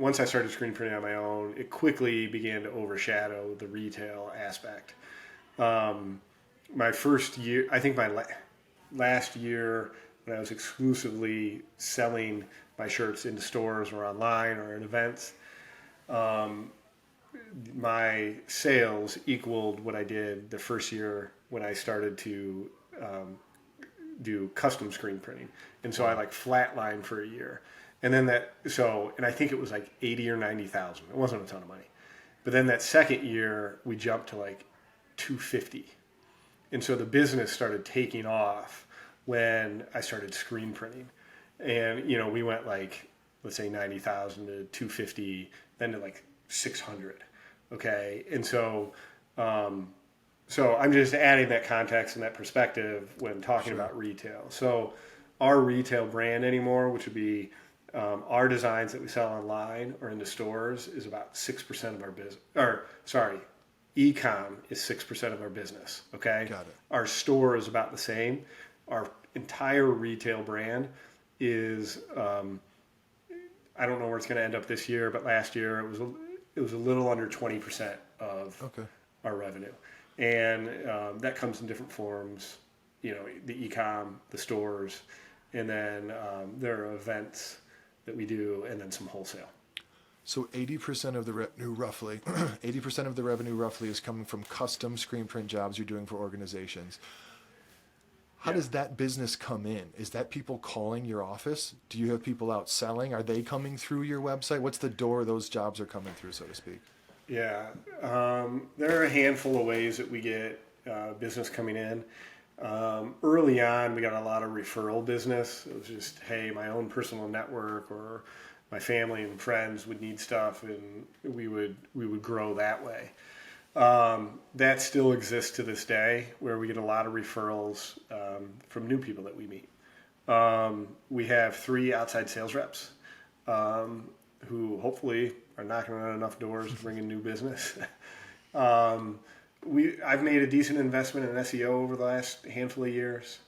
printing on my own, it quickly began to overshadow the retail aspect. My first year, I think my last year, when I was exclusively selling my shirts into stores or online or in events, my sales equaled what I did the first year when I started to do custom screen printing. And so I flatlined for a year. And then and I think it was like 80 or 90,000. It wasn't a ton of money. But then that second year, we jumped to like 250. And so the business started taking off when I started screen printing. And, we went let's say 90,000 to 250, then to 600. Okay. And so I'm just adding that context and that perspective when talking about retail. So our retail brand anymore, which would be our designs that we sell online or in the stores, is about 6% of our business. Or sorry, E-com is 6% of our business. Okay. Got it. Our store is about the same. Our entire retail brand is, I don't know where it's going to end up this year, but last year it was a little under 20% of our revenue. And that comes in different forms, the e-com, the stores, and then there are events that we do, and then some wholesale. So 80% of the revenue roughly, 80% of the revenue roughly is coming from custom screen print jobs you're doing for organizations. How does that business come in? Is that people calling your office? Do you have people out selling? Are they coming through your website? What's the door those jobs are coming through, so to speak? Yeah, there are a handful of ways that we get business coming in. Early on, we got a lot of referral business. It was just, hey, my own personal network or my family and friends would need stuff, and we would grow that way. That still exists to this day, where we get a lot of referrals from new people that we meet. We have 3 outside sales reps who hopefully are knocking on enough doors to bring in new business. I've made a decent investment in SEO over the last handful of years,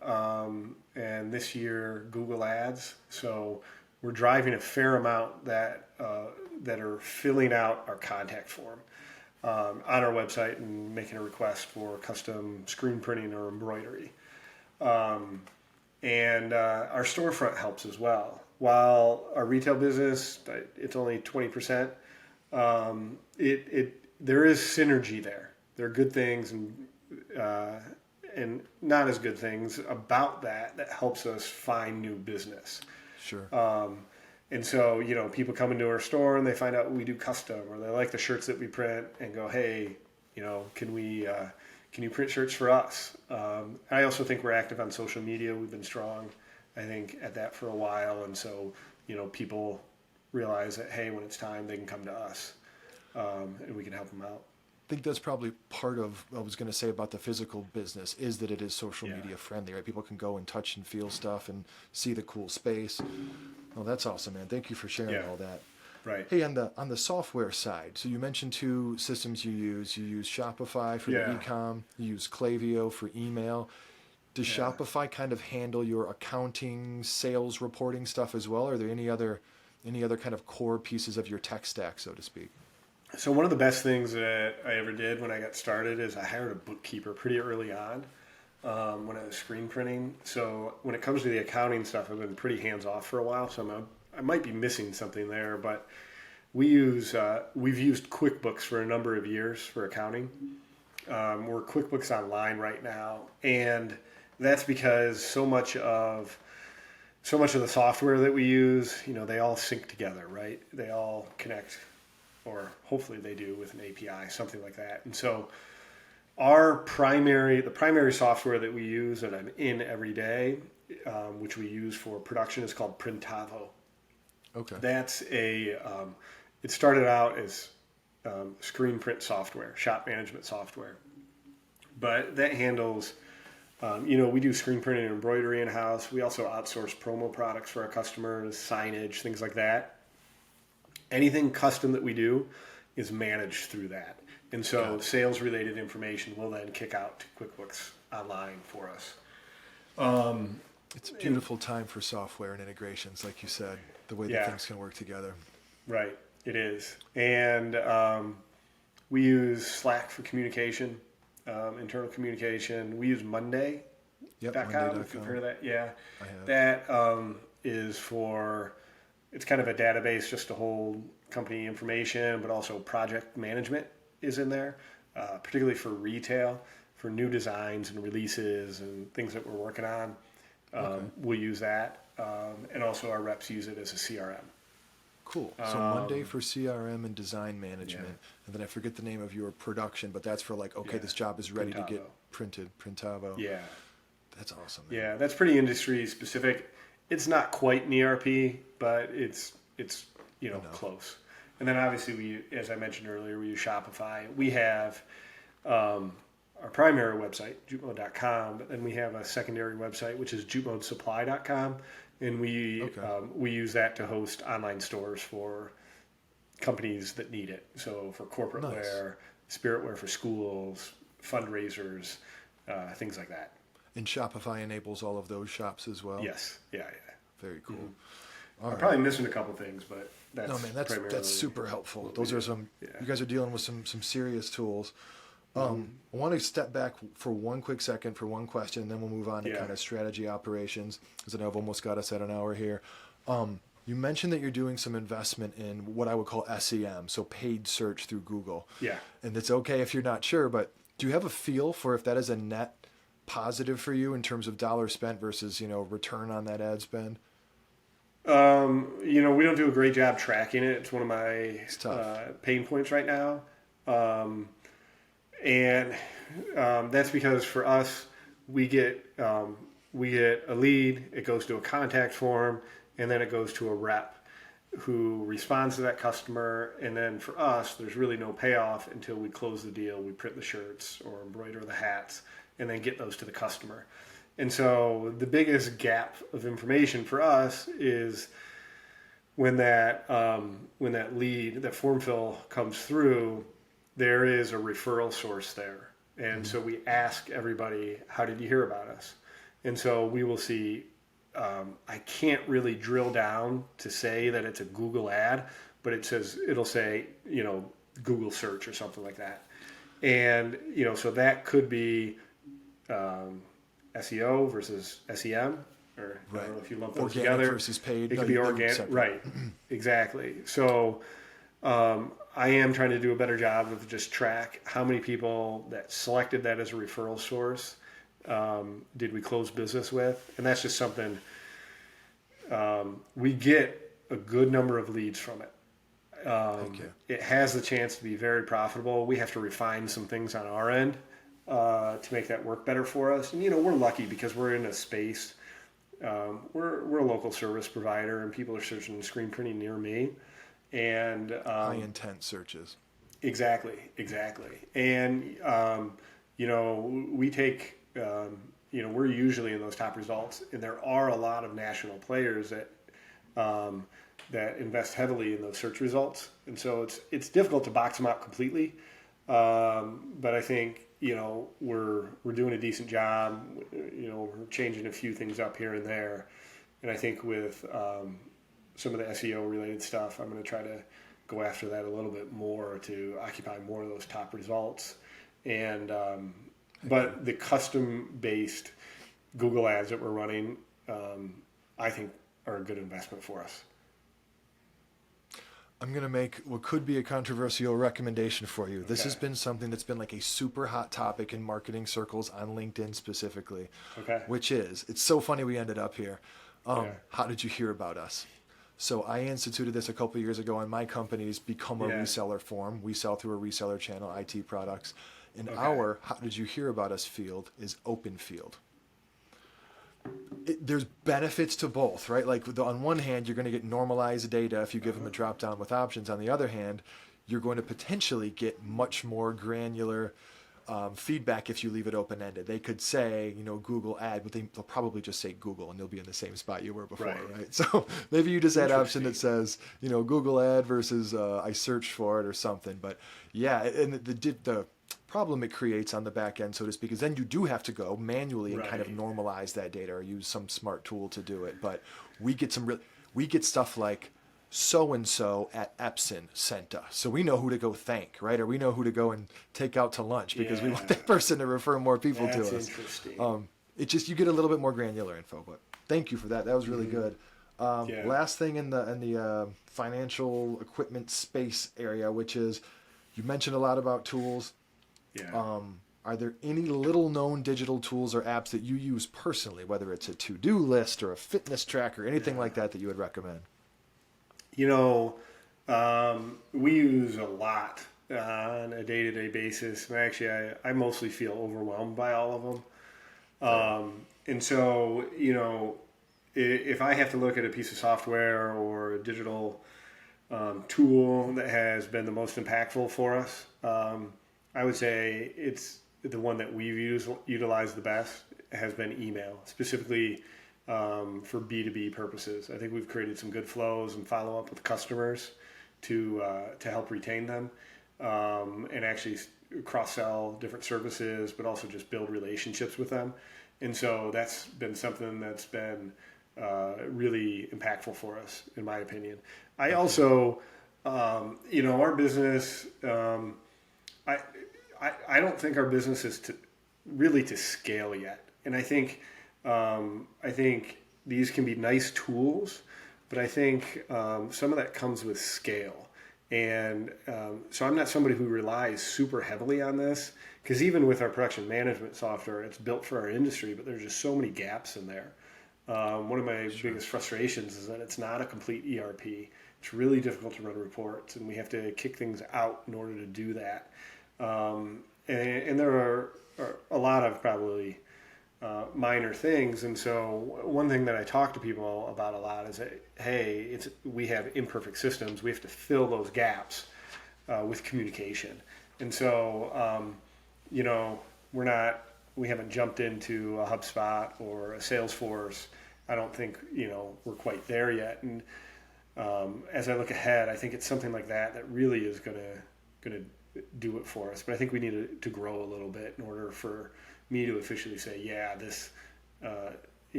and this year Google Ads. So we're driving a fair amount that are filling out our contact form on our website and making a request for custom screen printing or embroidery. And our storefront helps as well. While our retail business, it's only 20%, there is synergy there. There are good things and not as good things about that helps us find new business. Sure. And so, people come into our store and they find out we do custom, or they like the shirts that we print and go, hey, can you print shirts for us? I also think we're active on social media. We've been strong, I think, at that for a while. And so, people realize that, hey, when it's time, they can come to us and we can help them out. I think that's probably part of what I was going to say about the physical business is that it is social media friendly, right? People can go and touch and feel stuff and see the cool space. Oh, that's awesome, man. Thank you for sharing all that. Right. Hey, on the software side, so you mentioned 2 systems you use. You use Shopify for the e-com. You use Klaviyo for email. Does Shopify kind of handle your accounting, sales reporting stuff as well? Or are there any other kind of core pieces of your tech stack, so to speak? So one of the best things that I ever did when I got started is I hired a bookkeeper pretty early on when I was screen printing. So when it comes to the accounting stuff, I've been pretty hands off for a while. So I might be missing something there, but we've used QuickBooks for a number of years for accounting. We're QuickBooks Online right now, and that's because so much of the software that we use, they all sync together, right? They all connect, or hopefully they do with an API, something like that. And so the primary software that we use that I'm in every day, which we use for production, is called Printavo. Okay. That's it started out as screen print software, shop management software. But that handles, we do screen printing and embroidery in-house. We also outsource promo products for our customers, signage, things like that. Anything custom that we do is managed through that. And so sales-related information will then kick out to QuickBooks Online for us. It's a beautiful time for software and integrations, like you said, the way that things can work together. Right, it is. And we use Slack for communication, internal communication. We use Monday.com. If you've heard of that. Yeah. I have. That is it's kind of a database just to hold company information, but also project management is in there, particularly for retail, for new designs and releases and things that we're working on. We'll use that. And also our reps use it as a CRM. Cool. So Monday for CRM and design management. And then I forget the name of your production, but that's for this job is ready to get printed. Printavo. Yeah. That's awesome, man. Yeah, that's pretty industry specific. It's not quite an ERP, but it's close. And then obviously as I mentioned earlier, we use Shopify. We have our primary website, Jupmode.com, but then we have a secondary website, which is Jupmodesupply.com, and we use that to host online stores for companies that need it. So for corporate wear, spiritware for schools, fundraisers, things like that. And Shopify enables all of those shops as well. Yes. Yeah. Very cool. I'm probably missing a couple things, but that's that's super helpful. Those are some. Yeah. You guys are dealing with some serious tools. I want to step back for one quick second for one question, and then we'll move on to kind of strategy operations, because I know I've almost got us at an hour here. You mentioned that you're doing some investment in what I would call SEM, so paid search through Google. Yeah. And it's okay if you're not sure, but do you have a feel for if that is a net positive for you in terms of dollars spent versus, return on that ad spend? We don't do a great job tracking it. It's one of my pain points right now. And that's because for us, we get a lead, it goes to a contact form, and then it goes to a rep who responds to that customer. And then for us, there's really no payoff until we close the deal. We print the shirts or embroider the hats and then get those to the customer. And so the biggest gap of information for us is when that lead, that form fill comes through, there is a referral source there. And so we ask everybody, how did you hear about us? And so we will see, I can't really drill down to say that it's a Google ad, but it'll say, Google search or something like that. And, so that could be SEO versus SEM, or I don't know if you lump those organic together. Versus paid. It could be organic, right? Exactly. So I am trying to do a better job of just track how many people that selected that as a referral source did we close business with, and that's just something we get a good number of leads from it. It has the chance to be very profitable. We have to refine some things on our end to make that work better for us. And we're lucky because we're in a space. We're a local service provider, and people are searching screen printing near me, and high intent searches. Exactly. And we take. We're usually in those top results, and there are a lot of national players that invest heavily in those search results, and so it's difficult to box them out completely. But I think we're doing a decent job. We're changing a few things up here and there, and I think with some of the SEO related stuff, I'm going to try to go after that a little bit more to occupy more of those top results. And but the custom based Google ads that we're running, I think are a good investment for us. I'm going to make what could be a controversial recommendation for you. This has been something that's been like a super hot topic in marketing circles on LinkedIn specifically, which is, it's so funny we ended up here. How did you hear about us? So I instituted this a couple of years ago on my company's become a reseller form. We sell through a reseller channel, IT products. And our how did you hear about us field is open field. There's benefits to both, right? Like on one hand, you're going to get normalized data if you give them a drop down with options. On the other hand, you're going to potentially get much more granular feedback if you leave it open ended. They could say, Google ad, but they'll probably just say Google, and they'll be in the same spot you were before, right? So maybe you just add option that says, Google ad versus I searched for it or something. But yeah, and the problem it creates on the back end, so to speak, is then you do have to go manually and kind of normalize that data or use some smart tool to do it. But we get we get stuff like so-and-so at Epson sent us. So we know who to go thank, right? Or we know who to go and take out to lunch because we want that person to refer more people to us. That's interesting. It just, you get a little bit more granular info, but thank you for that. That was really good. Last thing in the financial equipment space area, which is, you mentioned a lot about tools. Are there any little known digital tools or apps that you use personally, whether it's a to-do list or a fitness tracker, anything like that you would recommend? We use a lot on a day-to-day basis. And actually, I mostly feel overwhelmed by all of them. And so, if I have to look at a piece of software or a digital tool that has been the most impactful for us, I would say it's the one that we've utilized the best has been email, specifically for B2B purposes. I think we've created some good flows and follow up with customers to help retain them, and actually cross-sell different services, but also just build relationships with them. And so that's been something that's been really impactful for us, in my opinion. I also, our business, I don't think our business is really to scale yet. And I think these can be nice tools, but I think some of that comes with scale. And so I'm not somebody who relies super heavily on this, because even with our production management software, it's built for our industry, but there's just so many gaps in there. One of my biggest frustrations is that it's not a complete ERP. It's really difficult to run reports, and we have to kick things out in order to do that. And there are a lot of probably minor things. And so one thing that I talk to people about a lot is that, hey, we have imperfect systems. We have to fill those gaps with communication. And so, we haven't jumped into a HubSpot or a Salesforce. I don't think, we're quite there yet. And as I look ahead, I think it's something like that really is going to do it for us. But I think we need to grow a little bit in order for me to officially say, yeah, this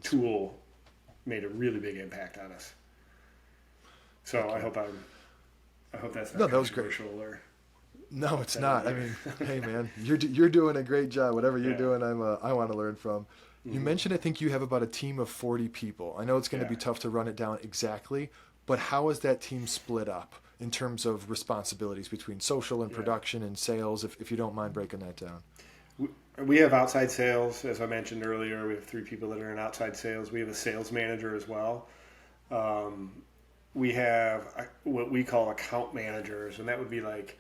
tool made a really big impact on us. So okay. I hope that's not that was great. Or no, it's not. I mean, hey man, you're doing a great job. Whatever you're doing, I want to learn from. You mentioned, I think you have about a team of 40 people. I know it's going to be tough to run it down exactly, but how is that team split up in terms of responsibilities between social and production and sales, if you don't mind breaking that down? We have outside sales, as I mentioned earlier. We have 3 people that are in outside sales. We have a sales manager as well. We have what we call account managers, and that would be like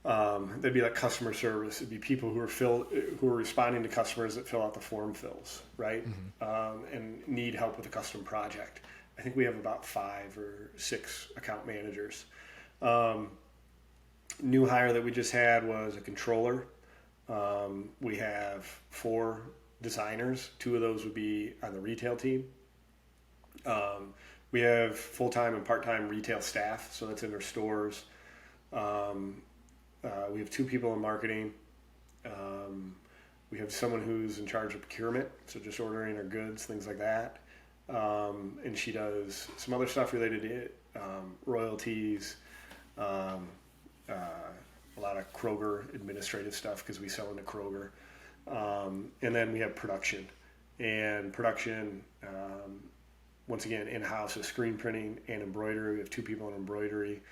they'd be like customer service. It'd be people who are responding to customers that fill out the form fills, right? And need help with a custom project. I think we have about 5 or 6 account managers. New hire that we just had was a controller. We have 4 designers. 2 of those would be on the retail team. We have full-time and part-time retail staff, so that's in our stores. We have 2 people in marketing. We have someone who's in charge of procurement, so just ordering our goods, things like that. And she does some other stuff related to royalties, a lot of Kroger administrative stuff because we sell into Kroger. And then we have production. And production, once again, in-house is screen printing and embroidery. We have 2 people in embroidery,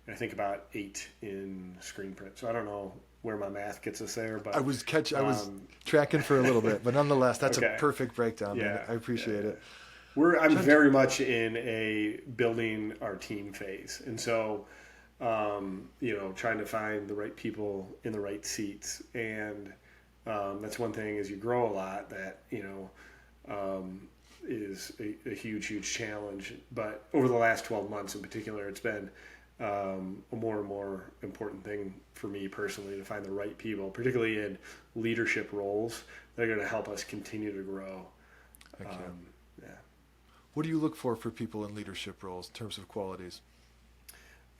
and I think about 8 in screen print. So I don't know where my math gets us there, but I was tracking for a little bit, but nonetheless, that's a perfect breakdown. Yeah, man. I appreciate it. I'm very much in a building our team phase, and so trying to find the right people in the right seats, and that's one thing as you grow a lot that is a huge challenge. But over the last 12 months in particular, it's been a more and more important thing for me personally to find the right people, particularly in leadership roles that are going to help us continue to grow. What do you look for people in leadership roles in terms of qualities?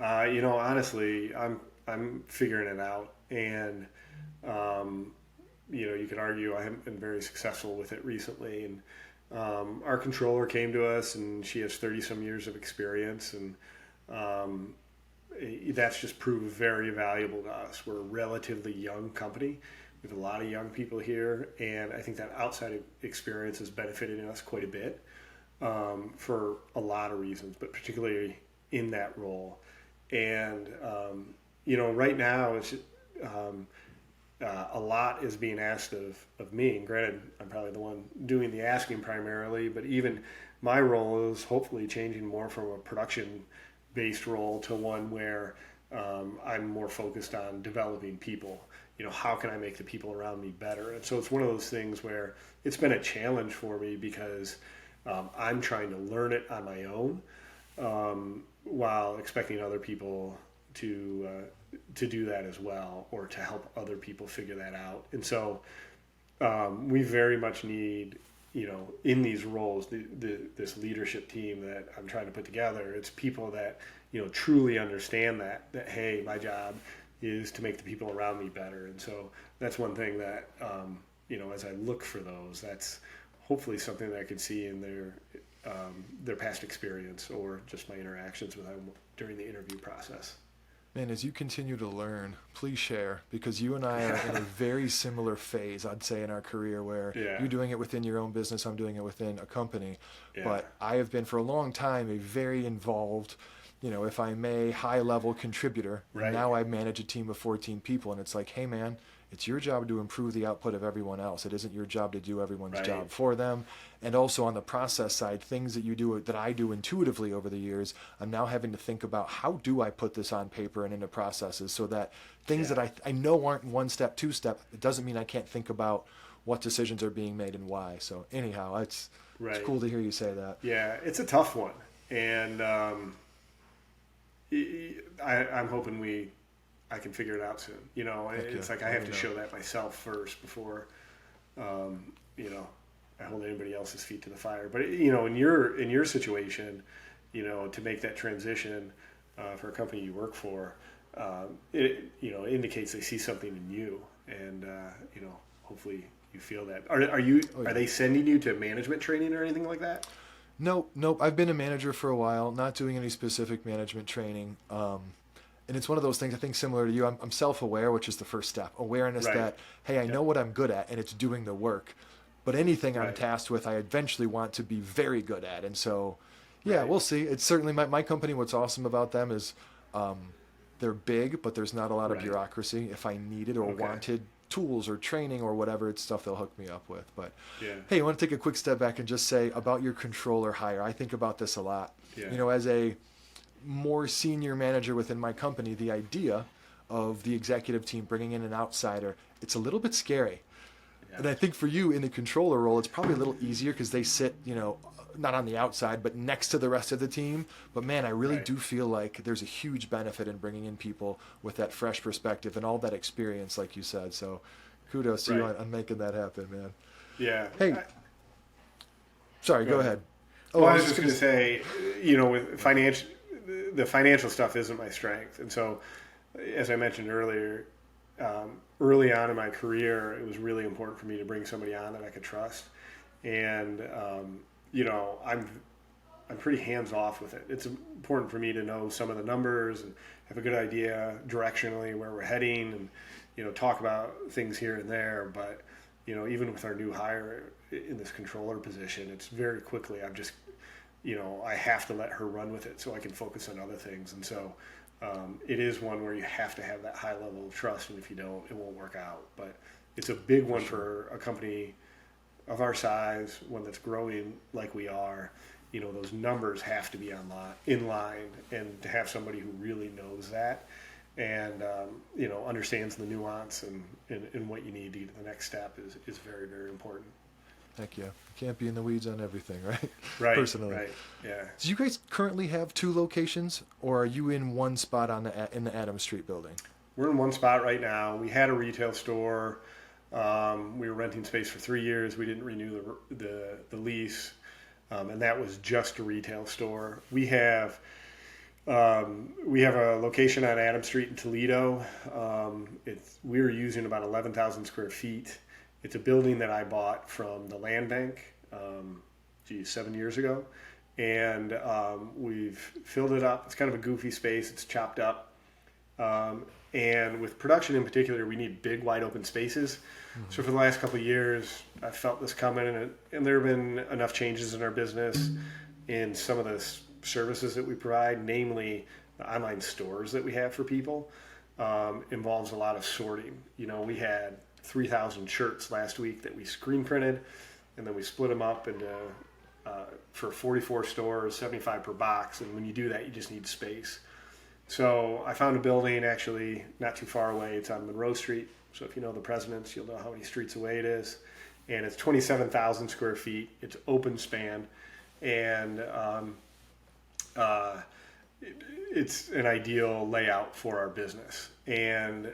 Honestly, I'm figuring it out, and you could argue I haven't been very successful with it recently. And our controller came to us, and she has 30 some years of experience, and that's just proved very valuable to us. We're a relatively young company. We have a lot of young people here, and I think that outside experience has benefited us quite a bit for a lot of reasons, but particularly in that role. And right now it's a lot is being asked of me. And granted, I'm probably the one doing the asking primarily, but even my role is hopefully changing more from a production-based role to one where I'm more focused on developing people. How can I make the people around me better? And so it's one of those things where it's been a challenge for me because I'm trying to learn it on my own while expecting other people to do that as well, or to help other people figure that out. And so we very much need, in these roles, this leadership team that I'm trying to put together. It's people that truly understand that hey, my job is to make the people around me better. And so that's one thing that, as I look for those, that's hopefully something that I could see in their past experience or just my interactions with them during the interview process. Man, as you continue to learn, please share, because you and I are in a very similar phase, I'd say, in our career, where you're doing it within your own business, I'm doing it within a company. Yeah. But I have been for a long time a very involved, if I may, high-level contributor. Right. And now I manage a team of 14 people, and it's like, hey, man, it's your job to improve the output of everyone else. It isn't your job to do everyone's job for them. And also on the process side, things that you do that I do intuitively over the years, I'm now having to think about, how do I put this on paper and into processes so that things that I know aren't one step, two step, it doesn't mean I can't think about what decisions are being made and why. So anyhow, it's cool to hear you say that. Yeah, it's a tough one. And I'm hoping I can figure it out soon. It's like I have to show that myself first before, I hold anybody else's feet to the fire. But in your situation, to make that transition for a company you work for, it indicates they see something in you, and hopefully you feel that. Are they sending you to management training or anything like that? Nope. I've been a manager for a while, not doing any specific management training. And it's one of those things, I think, similar to you. I'm self-aware, which is the first step. Awareness that, hey, I know what I'm good at, and it's doing the work. But anything I'm tasked with, I eventually want to be very good at. And so, we'll see. It's certainly my company. What's awesome about them is they're big, but there's not a lot of bureaucracy. If I needed or wanted tools or training or whatever, it's stuff they'll hook me up with. But hey, I want to take a quick step back and just say about your controller hire. I think about this a lot. As a more senior manager within my company, the idea of the executive team bringing in an outsider, it's a little bit scary. And I think for you in the controller role, it's probably a little easier because they sit, not on the outside, but next to the rest of the team. But man, I really do feel like there's a huge benefit in bringing in people with that fresh perspective and all that experience, like you said. So kudos to you on making that happen, man. Yeah. Hey, sorry, go ahead. Well, I was just going to say, with the financial stuff isn't my strength. And so, as I mentioned earlier, early on in my career, it was really important for me to bring somebody on that I could trust. And, I'm pretty hands-off with it. It's important for me to know some of the numbers and have a good idea directionally where we're heading and, talk about things here and there. But, even with our new hire in this controller position, it's very quickly, I'm just, I have to let her run with it so I can focus on other things. And so it is one where you have to have that high level of trust, and if you don't, it won't work out. But it's a big one for a company of our size, one that's growing like we are. Those numbers have to be in line, and to have somebody who really knows that and understands the nuance and what you need to get to the next step is very, very important. Heck yeah. You can't be in the weeds on everything, right? Right. Personally. Right. Yeah. Do you guys currently have 2 locations, or are you in one spot in the Adams Street building? We're in one spot right now. We had a retail store. We were renting space for 3 years. We didn't renew the lease, and that was just a retail store. We have a location on Adams Street in Toledo. We're using about 11,000 square feet. It's a building that I bought from the land bank, 7 years ago, and we've filled it up. It's kind of a goofy space. It's chopped up, and with production in particular, we need big, wide open spaces. Mm-hmm. So for the last couple of years, I felt this coming, and there have been enough changes in our business, in some of the services that we provide, namely the online stores that we have for people, involves a lot of sorting. We had 3,000 shirts last week that we screen printed, and then we split them up into for 44 stores, 75 per box. And when you do that, you just need space. So I found a building actually not too far away. It's on Monroe Street. So if you know the Presidents, you'll know how many streets away it is. And it's 27,000 square feet. It's open span, and it's an ideal layout for our business. And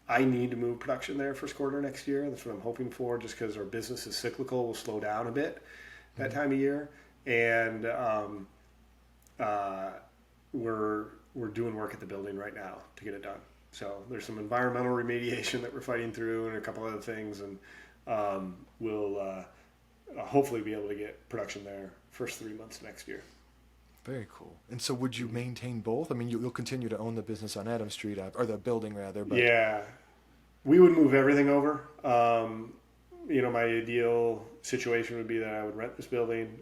I need to move production there first quarter next year. That's what I'm hoping for, just because our business is cyclical. We'll slow down a bit that time of year. And we're doing work at the building right now to get it done. So there's some environmental remediation that we're fighting through and a couple other things, and we'll hopefully be able to get production there first 3 months next year. Very cool. And so would you maintain both? I mean, you'll continue to own the business on Adams Street, or the building rather. But Yeah, we would move everything over. My ideal situation would be that I would rent this building.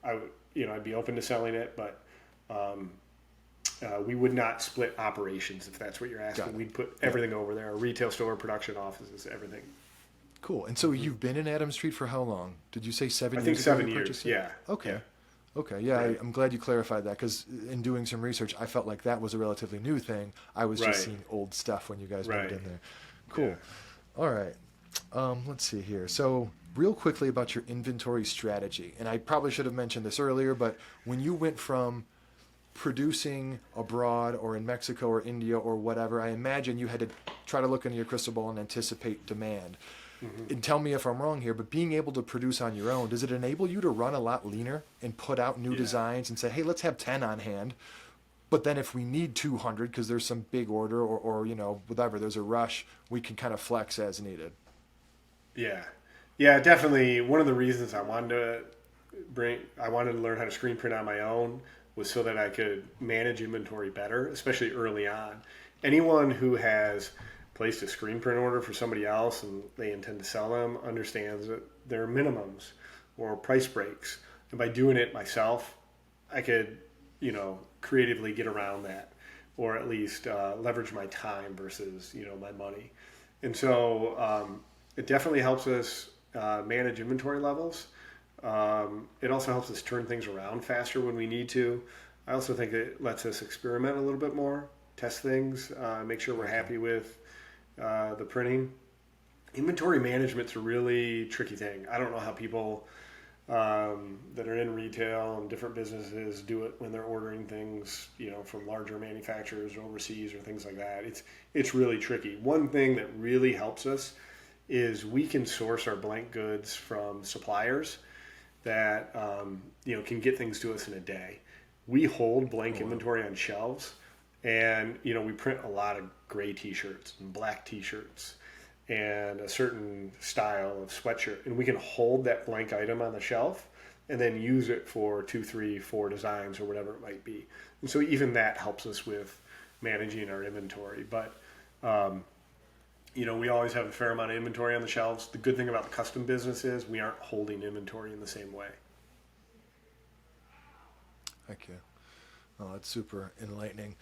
I'd be open to selling it, but we would not split operations if that's what you're asking. We'd put everything over there: a retail store, production offices, everything. Cool. And so you've been in Adams Street for how long? Did you say 7 years? I think ago 7 you years. purchased it? Yeah. Okay. Yeah. Okay. Yeah, Right. I'm glad you clarified that, because in doing some research, I felt like that was a relatively new thing. I was Right. just seeing old stuff when you guys moved Right. in there. Cool. Yeah. All right. Let's see here. So real quickly about your inventory strategy, and I probably should have mentioned this earlier, but when you went from producing abroad or in Mexico or India or whatever, I imagine you had to try to look into your crystal ball and anticipate demand. And tell me if I'm wrong here, but being able to produce on your own, does it enable you to run a lot leaner and put out new designs and say, hey, let's have 10 on hand, but then if we need 200 because there's some big order or whatever, there's a rush, we can kind of flex as needed? Yeah, definitely. One of the reasons I wanted to learn how to screen print on my own was so that I could manage inventory better, especially early on. Anyone who has placed a screen print order for somebody else and they intend to sell them understands that there are minimums or price breaks. And by doing it myself, I could, creatively get around that, or at least leverage my time versus, my money. And so it definitely helps us manage inventory levels. It also helps us turn things around faster when we need to. I also think it lets us experiment a little bit more, test things, make sure we're happy with the printing. Inventory management's a really tricky thing. I don't know how people that are in retail and different businesses do it when they're ordering things, from larger manufacturers or overseas or things like that. It's really tricky. One thing that really helps us is we can source our blank goods from suppliers that can get things to us in a day. We hold blank inventory on shelves, and we print a lot of gray t-shirts and black t-shirts and a certain style of sweatshirt, and we can hold that blank item on the shelf and then use it for 2, 3, 4 designs or whatever it might be. And so even that helps us with managing our inventory. But we always have a fair amount of inventory on the shelves. The good thing about the custom business is we aren't holding inventory in the same way. Thank you. Oh, that's super enlightening.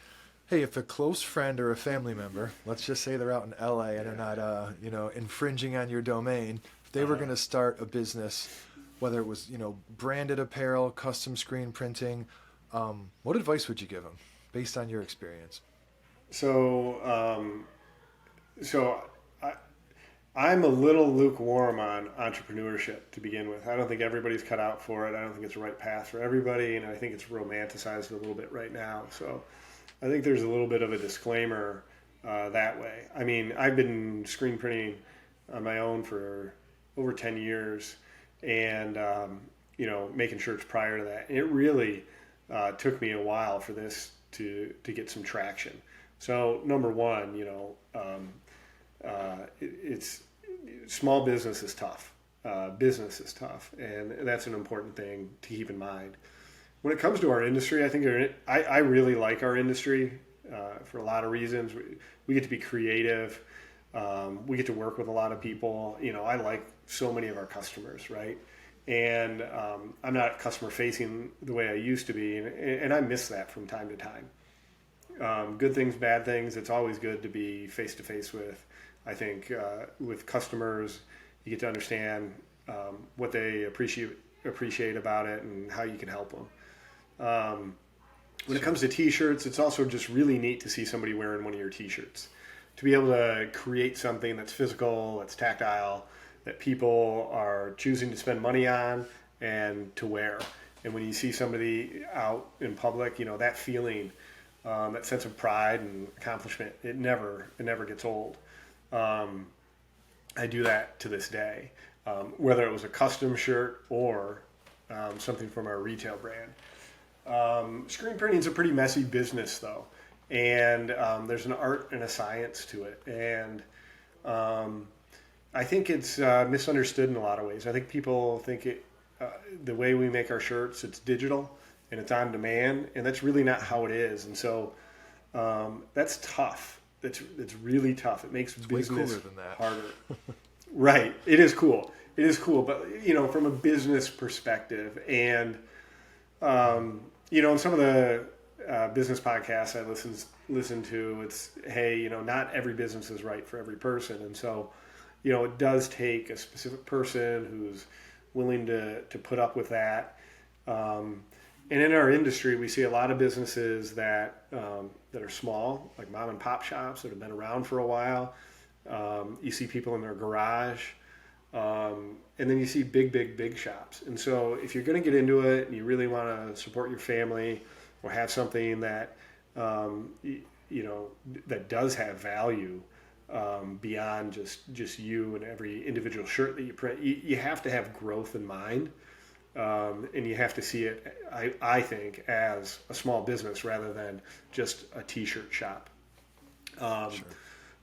Hey, if a close friend or a family member, let's just say they're out in LA and they're not, infringing on your domain, if they were going to start a business, whether it was, branded apparel, custom screen printing, what advice would you give them based on your experience? I'm a little lukewarm on entrepreneurship to begin with. I don't think everybody's cut out for it. I don't think it's the right path for everybody, and I think it's romanticized a little bit right now. So I think there's a little bit of a disclaimer that way. I mean, I've been screen printing on my own for over 10 years and, making shirts prior to that. And it really took me a while for this to get some traction. So number one, it's small business is tough. Business is tough, and that's an important thing to keep in mind. When it comes to our industry, I think I really like our industry for a lot of reasons. We get to be creative. We get to work with a lot of people. I like so many of our customers, right? And I'm not customer facing the way I used to be, and I miss that from time to time. Good things, bad things. It's always good to be face to face with. I think with customers, you get to understand what they appreciate about it and how you can help them. When it comes to t-shirts, it's also just really neat to see somebody wearing one of your t-shirts. To be able to create something that's physical, that's tactile, that people are choosing to spend money on and to wear. And when you see somebody out in public, that feeling, that sense of pride and accomplishment, it never gets old. I do that to this day, whether it was a custom shirt or something from our retail brand. Screen printing is a pretty messy business, though. and there's an art and a science to it. And I think it's misunderstood in a lot of ways. I think people think the way we make our shirts, it's digital and it's on demand, and that's really not how it is. And so that's tough. It's really tough. It makes business way cooler than that. Harder. Right. It is cool. It is cool. But, from a business perspective, and, in some of the business podcasts I listen to, it's, hey, not every business is right for every person. And so, it does take a specific person who's willing to put up with that. And in our industry, we see a lot of businesses that are small, like mom and pop shops that have been around for a while. You see people in their garage, and then you see big shops. And so if you're going to get into it and you really want to support your family or have something that that does have value beyond just you and every individual shirt that you print, you have to have growth in mind. And you have to see it, I think, as a small business rather than just a T-shirt shop. Sure.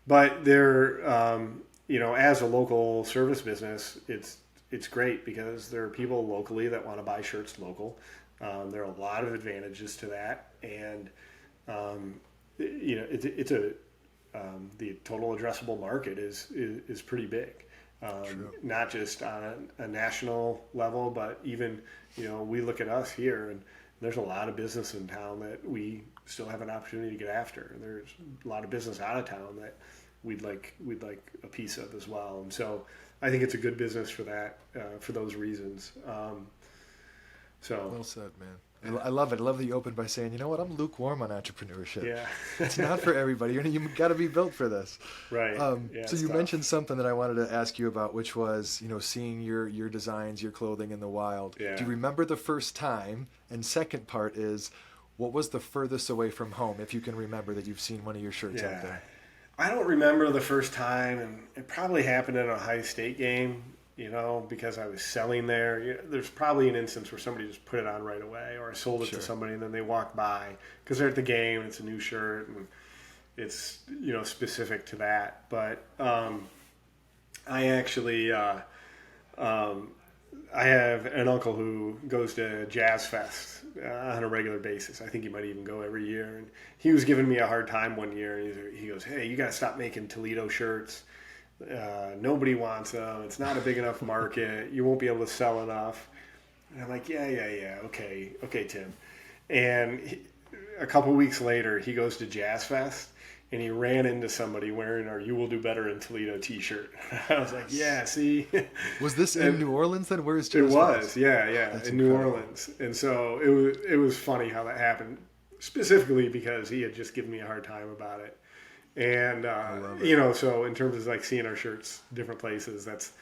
But there, as a local service business, it's great because there are people locally that want to buy shirts local. There are a lot of advantages to that, and it's the total addressable market is pretty big. Not just on a national level, but even, we look at us here and there's a lot of business in town that we still have an opportunity to get after. There's a lot of business out of town that we'd like a piece of as well. And so I think it's a good business for that, for those reasons. Well said, man. I love it. I love that you opened by saying, you know what, I'm lukewarm on entrepreneurship. Yeah. It's not for everybody. You've got to be built for this. Right. So you mentioned something that I wanted to ask you about, which was, seeing your designs, your clothing in the wild. Yeah. Do you remember the first time? And second part is, what was the furthest away from home, if you can remember, that you've seen one of your shirts out there? I don't remember the first time, and it probably happened in a Ohio State game. Because I was selling there. There's probably an instance where somebody just put it on right away, or I sold it to somebody and then they walked by because they're at the game and it's a new shirt and it's, specific to that. But I actually, I have an uncle who goes to Jazz Fest on a regular basis. I think he might even go every year. And he was giving me a hard time one year. And he goes, "Hey, you got to stop making Toledo shirts. Nobody wants them. It's not a big enough market. You won't be able to sell enough." And I'm like, yeah. Okay, Tim. And a couple weeks later, he goes to Jazz Fest and he ran into somebody wearing our "You Will Do Better in Toledo" T-shirt. I was like, yeah, see. Was this in New Orleans then? Where is Jazz Fest? It was, yeah, That's in incredible. New Orleans. And so it was funny how that happened, specifically because he had just given me a hard time about it. And, so in terms of like seeing our shirts different places, that's,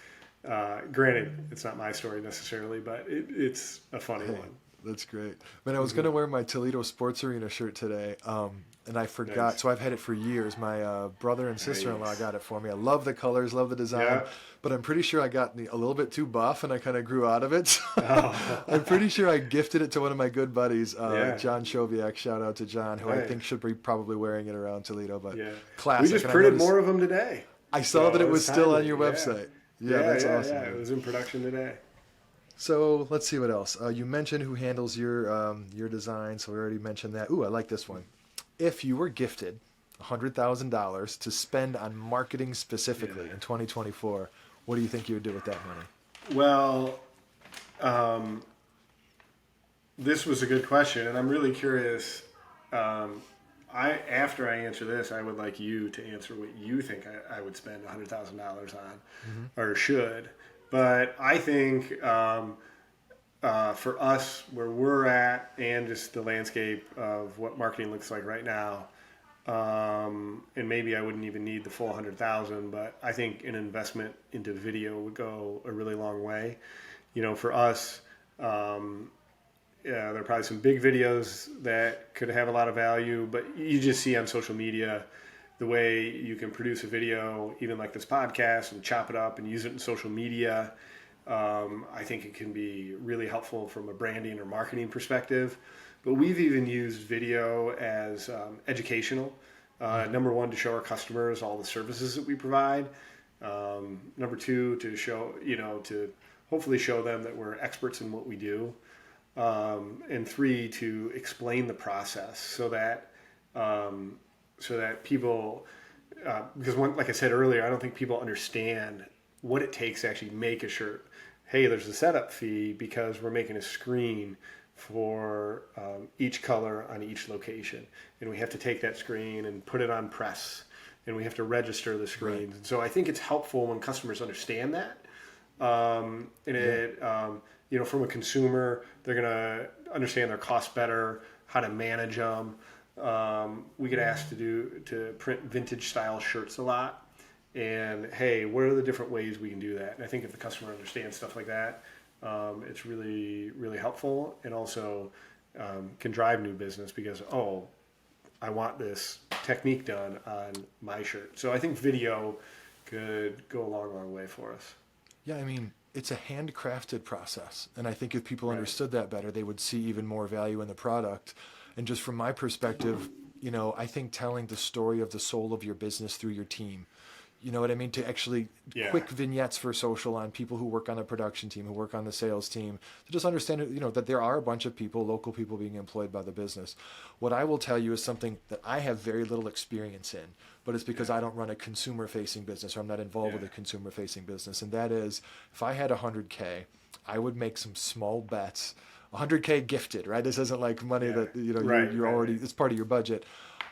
granted, it's not my story necessarily, but it's a funny one. That's great. Man, I was going to wear my Toledo Sports Arena shirt today, and I forgot. Nice. So I've had it for years. My brother and sister-in-law got it for me. I love the colors, love the design, but I'm pretty sure I got a little bit too buff and I kind of grew out of it. So I'm pretty sure I gifted it to one of my good buddies, John Shoviak. Shout out to John, who I think should be probably wearing it around Toledo, but classic. We just printed more of them today. I saw that it was still on your website. That's awesome. Yeah, it was in production today. So let's see what else. You mentioned who handles your design, so we already mentioned that. Ooh, I like this one. If you were gifted $100,000 to spend on marketing specifically in 2024, what do you think you would do with that money? Well, this was a good question, and I'm really curious. After I answer this, I would like you to answer what you think I would spend $100,000 on, or should. But I think for us, where we're at, and just the landscape of what marketing looks like right now, and maybe I wouldn't even need the full $100,000, but I think an investment into video would go a really long way. For us, there are probably some big videos that could have a lot of value, but you just see on social media the way you can produce a video, even like this podcast, and chop it up and use it in social media. I think it can be really helpful from a branding or marketing perspective. But we've even used video as educational. Number one, to show our customers all the services that we provide. Number two, to show, to hopefully show them that we're experts in what we do. And three, to explain the process so that people, because like I said earlier, I don't think people understand what it takes to actually make a shirt. Hey, there's a setup fee because we're making a screen for each color on each location, and we have to take that screen and put it on press, and we have to register the screens. Right. And so I think it's helpful when customers understand that. From a consumer, they're going to understand their costs better, how to manage them. We get asked to print vintage style shirts a lot. And hey, what are the different ways we can do that? And I think if the customer understands stuff like that, it's really, really helpful, and also can drive new business because, I want this technique done on my shirt. So I think video could go a long, long way for us. Yeah, I mean, it's a handcrafted process. And I think if people understood that better, they would see even more value in the product. And just from my perspective, I think telling the story of the soul of your business through your team, you know what I mean? To actually quick vignettes for social on people who work on the production team, who work on the sales team, to just understand, that there are a bunch of people, local people being employed by the business. What I will tell you is something that I have very little experience in, but it's because I don't run a consumer-facing business, or I'm not involved with a consumer-facing business. And that is, if I had $100K, I would make some small bets. $100K gifted, right? This isn't like money that, you're already, it's part of your budget.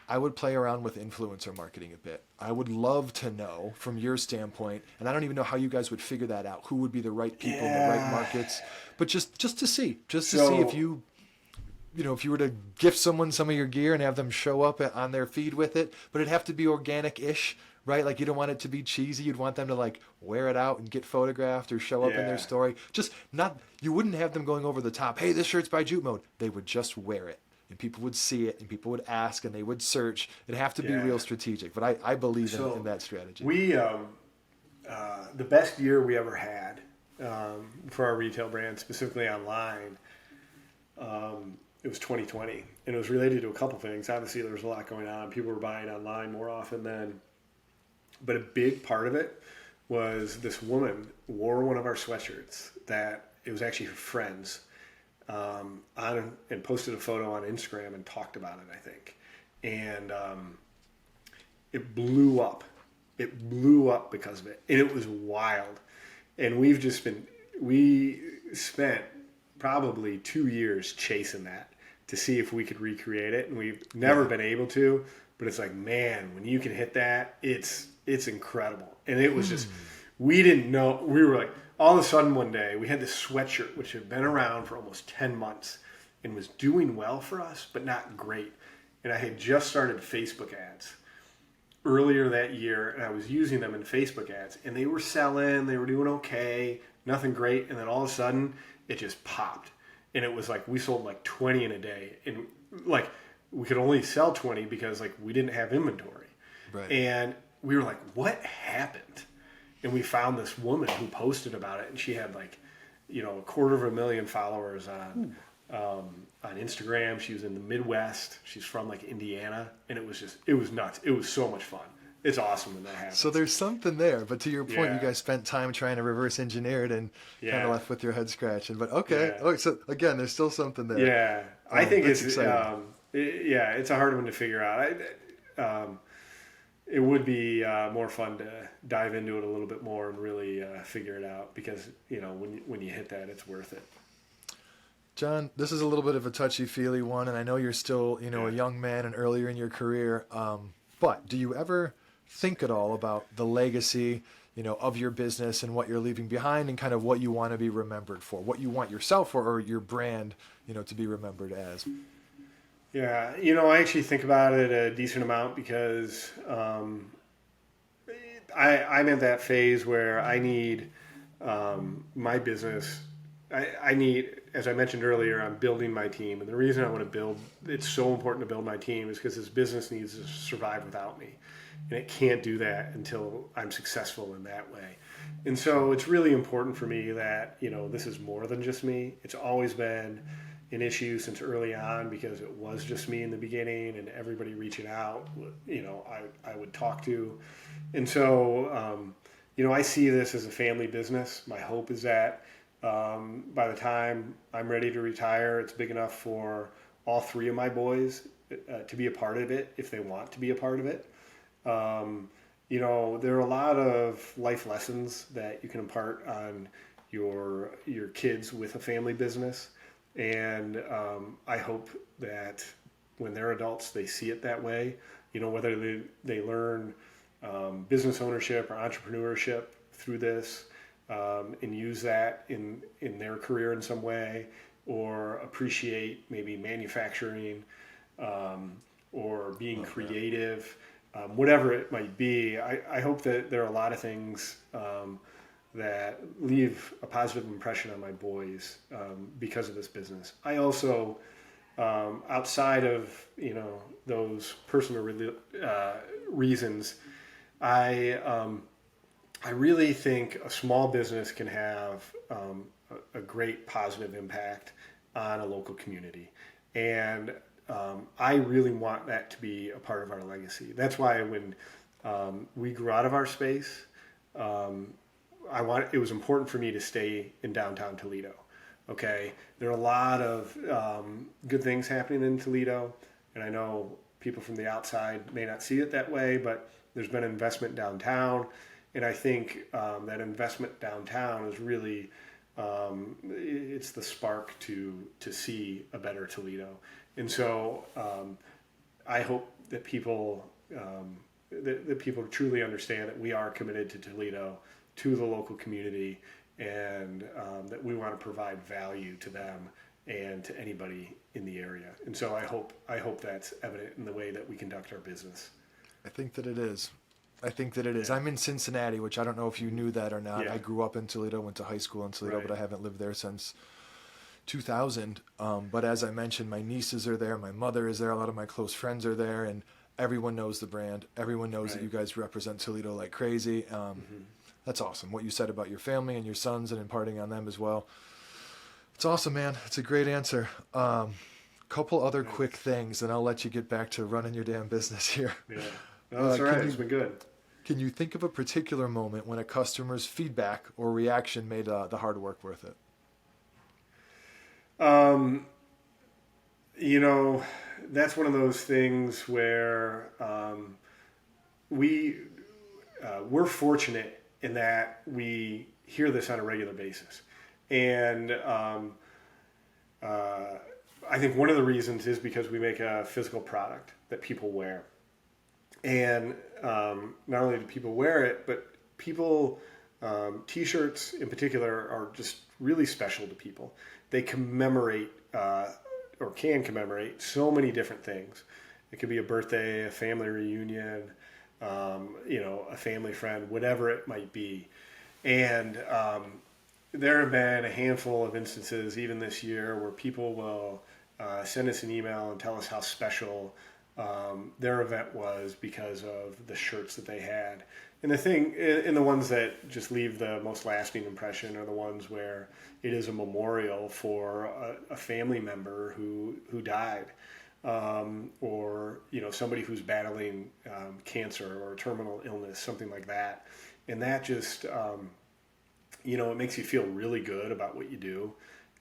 I would play around with influencer marketing a bit. I would love to know from your standpoint, and I don't even know how you guys would figure that out, who would be the right people in the right markets, but just to see if you, if you were to gift someone some of your gear and have them show up on their feed with it, but it'd have to be organic-ish, right? Like, you don't want it to be cheesy. You'd want them to like wear it out and get photographed or show up in their story. You wouldn't have them going over the top. Hey, this shirt's by Jupmode. They would just wear it. And people would see it, and people would ask, and they would search. It'd have to be real strategic, but I believe in that strategy. We, the best year we ever had for our retail brand, specifically online, it was 2020, and it was related to a couple things. Obviously, there was a lot going on. People were buying online more often then, but a big part of it was this woman wore one of our sweatshirts that it was actually her friend's. And posted a photo on Instagram and talked about it, I think. And it blew up. It blew up because of it. And it was wild. And we spent probably 2 years chasing that to see if we could recreate it. And we've never been able to. But it's like, man, when you can hit that, it's incredible. And it was just, we didn't know. We were like, all of a sudden one day, we had this sweatshirt, which had been around for almost 10 months and was doing well for us, but not great. And I had just started Facebook ads earlier that year, and I was using them in Facebook ads. And they were selling, they were doing okay, nothing great. And then all of a sudden, it just popped. And it was like we sold like 20 in a day. And like we could only sell 20 because like we didn't have inventory. Right. And we were like, what happened? And we found this woman who posted about it, and she had like, 250,000 followers on Instagram. She was in the Midwest. She's from like Indiana, and it was nuts. It was so much fun. It's awesome when that happens. So there's something there, but to your point, you guys spent time trying to reverse engineer it and kind of left with your head scratching. But okay, so again, there's still something there. Yeah, I think it's exciting. It's a hard one to figure out. It would be more fun to dive into it a little bit more and really figure it out because, when you hit that, it's worth it. John, this is a little bit of a touchy-feely one, and I know you're still, a young man and earlier in your career. But do you ever think at all about the legacy, of your business and what you're leaving behind and kind of what you want to be remembered for, what you want yourself or your brand, to be remembered as? Yeah, I actually think about it a decent amount because I'm in that phase where I need my business. I need, as I mentioned earlier, I'm building my team. And the reason I want to it's so important to build my team is because this business needs to survive without me. And it can't do that until I'm successful in that way. And so it's really important for me that, this is more than just me. It's always been an issue since early on because it was just me in the beginning and everybody reaching out, I would talk to. And so, I see this as a family business. My hope is that by the time I'm ready to retire, it's big enough for all three of my boys to be a part of it if they want to be a part of it. There are a lot of life lessons that you can impart on your kids with a family business. And I hope that when they're adults, they see it that way. Whether they learn business ownership or entrepreneurship through this and use that in their career in some way, or appreciate maybe manufacturing or being creative, whatever it might be. I hope that there are a lot of things that leave a positive impression on my boys because of this business. I also, outside of those personal reasons, I really think a small business can have a great positive impact on a local community, and I really want that to be a part of our legacy. That's why when we grew out of our space, it was important for me to stay in downtown Toledo. Okay, there are a lot of good things happening in Toledo, and I know people from the outside may not see it that way, but there's been investment downtown, and I think that investment downtown is really it's the spark to see a better Toledo. And so I hope that people that people truly understand that we are committed to Toledo, to the local community, and that we want to provide value to them and to anybody in the area. And so I hope that's evident in the way that we conduct our business. I think that it is. I'm in Cincinnati, which I don't know if you knew that or not. Yeah. I grew up in Toledo, went to high school in Toledo, Right. but I haven't lived there since 2000. But as I mentioned, my nieces are there, my mother is there, a lot of my close friends are there, and everyone knows the brand. Everyone knows that you guys represent Toledo like crazy. That's awesome. What you said about your family and your sons and imparting on them as well. It's awesome, man. It's a great answer. Couple other quick things, and I'll let you get back to running your damn business here. Yeah. No, that's all right. It's been good. Can you think of a particular moment when a customer's feedback or reaction made the hard work worth it? That's one of those things where we're fortunate in that we hear this on a regular basis. And I think one of the reasons is because we make a physical product that people wear. And not only do people wear it, but people, t-shirts in particular, are just really special to people. They commemorate or can commemorate so many different things. It could be a birthday, a family reunion, a family friend, whatever it might be. And there have been a handful of instances, even this year, where people will send us an email and tell us how special their event was because of the shirts that they had. And the ones that just leave the most lasting impression are the ones where it is a memorial for a family member who died, or somebody who's battling cancer or terminal illness, something like that. And that just it makes you feel really good about what you do.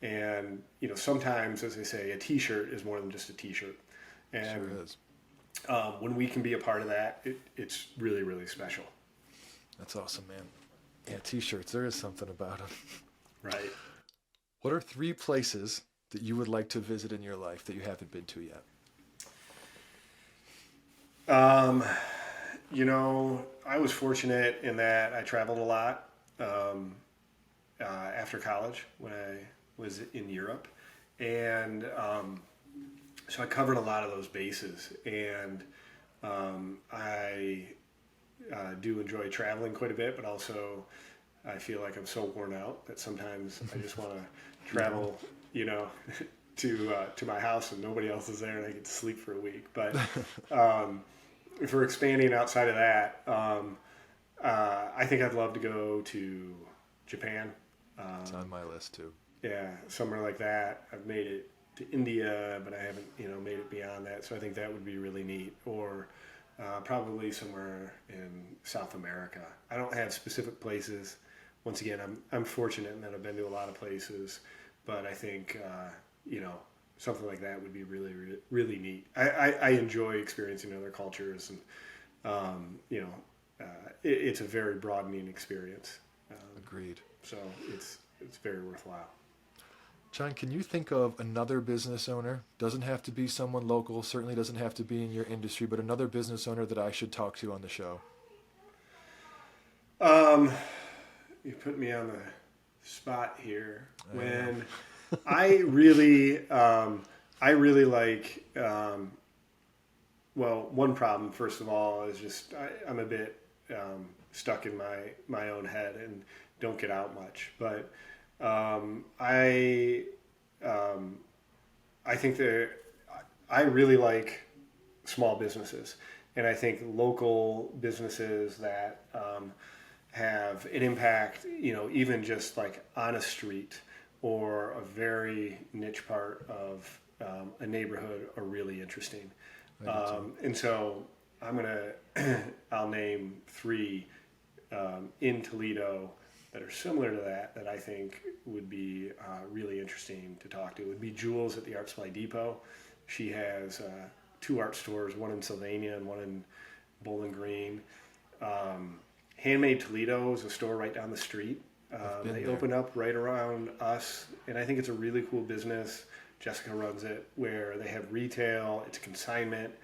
And sometimes, as I say, a T-shirt is more than just a T-shirt. And Sure is. when we can be a part of that, it's really, really special. That's awesome, man. Yeah, T-shirts, there is something about them. Right. What are 3 places that you would like to visit in your life that you haven't been to yet? I was fortunate in that I traveled a lot after college when I was in Europe. And so I covered a lot of those bases. And I do enjoy traveling quite a bit, but also I feel like I'm so worn out that sometimes I just want to travel, to my house and nobody else is there and I get to sleep for a week. But if we're expanding outside of that, I think I'd love to go to Japan. It's on my list too. Yeah, somewhere like that. I've made it to India, but I haven't, made it beyond that. So I think that would be really neat. Or probably somewhere in South America. I don't have specific places. Once again, I'm fortunate in that I've been to a lot of places, but I think something like that would be really, really, really neat. I enjoy experiencing other cultures, and it's a very broadening experience. Agreed. So it's very worthwhile. John, can you think of another business owner? Doesn't have to be someone local, certainly doesn't have to be in your industry, but another business owner that I should talk to on the show. You put me on the spot here. When I really like, one problem, first of all, is just I'm a bit stuck in my own head and don't get out much. But I think that I really like small businesses, and I think local businesses that have an impact, even just like on a street or a very niche part of a neighborhood are really interesting. And so I'll name 3 in Toledo that are similar to that I think would be really interesting to talk to. It would be Jules at the Art Supply Depot. She has 2 art stores, one in Sylvania and one in Bowling Green. Handmade Toledo is a store right down the street. They opened up right around us, and I think it's a really cool business. Jessica runs it, where they have retail, it's consignment,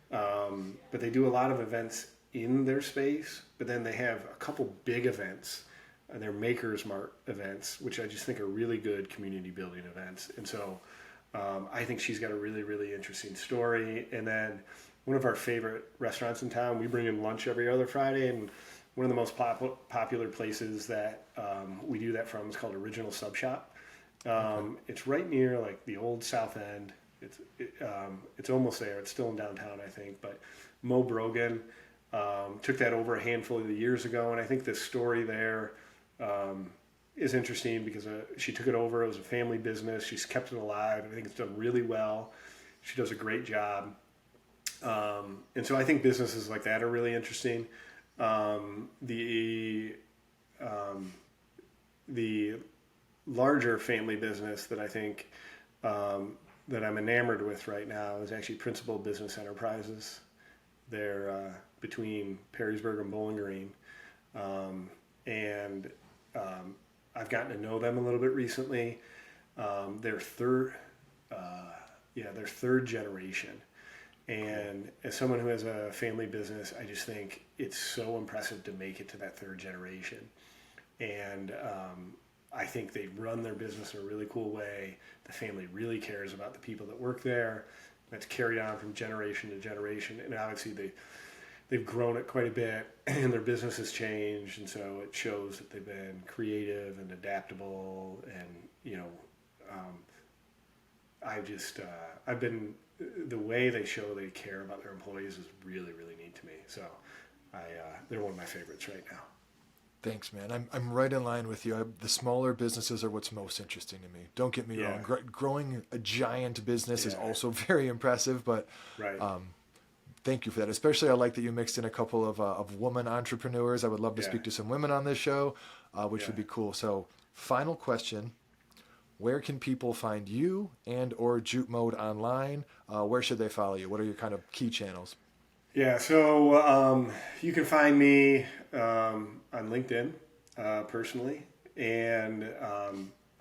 but they do a lot of events in their space, but then they have a couple big events, and they're Makers Mart events, which I just think are really good community building events. And so I think she's got a really, really interesting story. And then one of our favorite restaurants in town, we bring in lunch every other Friday, and one of the most popular places that we do that from is called Original Sub Shop. It's right near like the old South End. It's almost there. It's still in downtown, I think. But Mo Brogan took that over a handful of years ago, and I think the story there is interesting because she took it over. It was a family business. She's kept it alive. I think it's done really well. She does a great job. And so I think businesses like that are really interesting. The larger family business that I think that I'm enamored with right now is actually Principal Business Enterprises. They're between Perrysburg and Bowling Green, and I've gotten to know them a little bit recently. They're third generation. And as someone who has a family business, I just think it's so impressive to make it to that 3rd generation. And I think they run their business in a really cool way. The family really cares about the people that work there. That's carried on from generation to generation. And obviously they've grown it quite a bit, and their business has changed. And so it shows that they've been creative and adaptable. And, the way they show they care about their employees is really, really neat to me. So they're one of my favorites right now. Thanks, man. I'm right in line with you. The smaller businesses are what's most interesting to me. Don't get me wrong. Growing a giant business is also very impressive, but right. Thank you for that. Especially I like that you mixed in a couple of woman entrepreneurs. I would love to speak to some women on this show, which would be cool. So final question. Where can people find you and or Jupmode online? Where should they follow you? What are your kind of key channels? Yeah, so you can find me on LinkedIn personally, and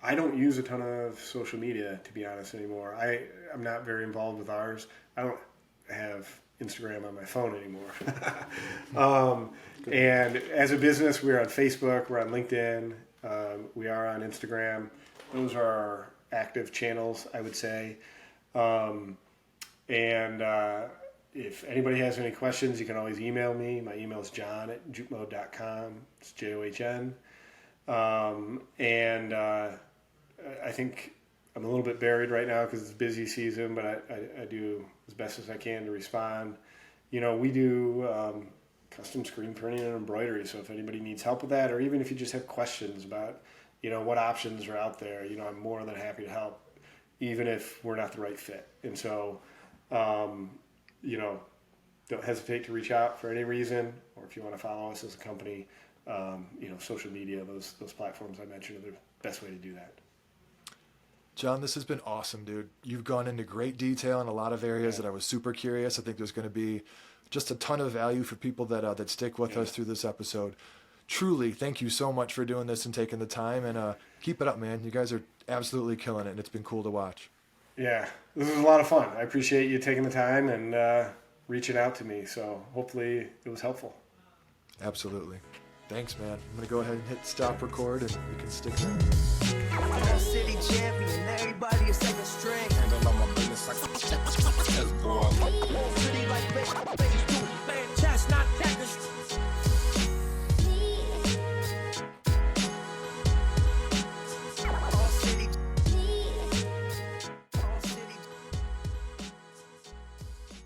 I don't use a ton of social media, to be honest, anymore. I'm not very involved with ours. I don't have Instagram on my phone anymore. And as a business, we're on Facebook, we're on LinkedIn, we are on Instagram. Those are our active channels, I would say. If anybody has any questions, you can always email me. My email is john@jupmode.com. It's John. I think I'm a little bit buried right now because it's busy season, but I do as best as I can to respond. We do custom screen printing and embroidery. So if anybody needs help with that, or even if you just have questions about, what options are out there, I'm more than happy to help, even if we're not the right fit. And so, don't hesitate to reach out for any reason, or if you want to follow us as a company, social media, those platforms I mentioned are the best way to do that. John, this has been awesome, dude. You've gone into great detail in a lot of areas that I was super curious. I think there's going to be just a ton of value for people that stick with us through this episode. Truly, thank you so much for doing this and taking the time, and keep it up, man. You guys are absolutely killing it, and it's been cool to watch. Yeah, this was a lot of fun. I appreciate you taking the time and reaching out to me. So hopefully it was helpful. Absolutely. Thanks, man. I'm going to go ahead and hit stop record, and you can stick around. City champion, everybody is second string. Handle all my business like a boy. Pretty like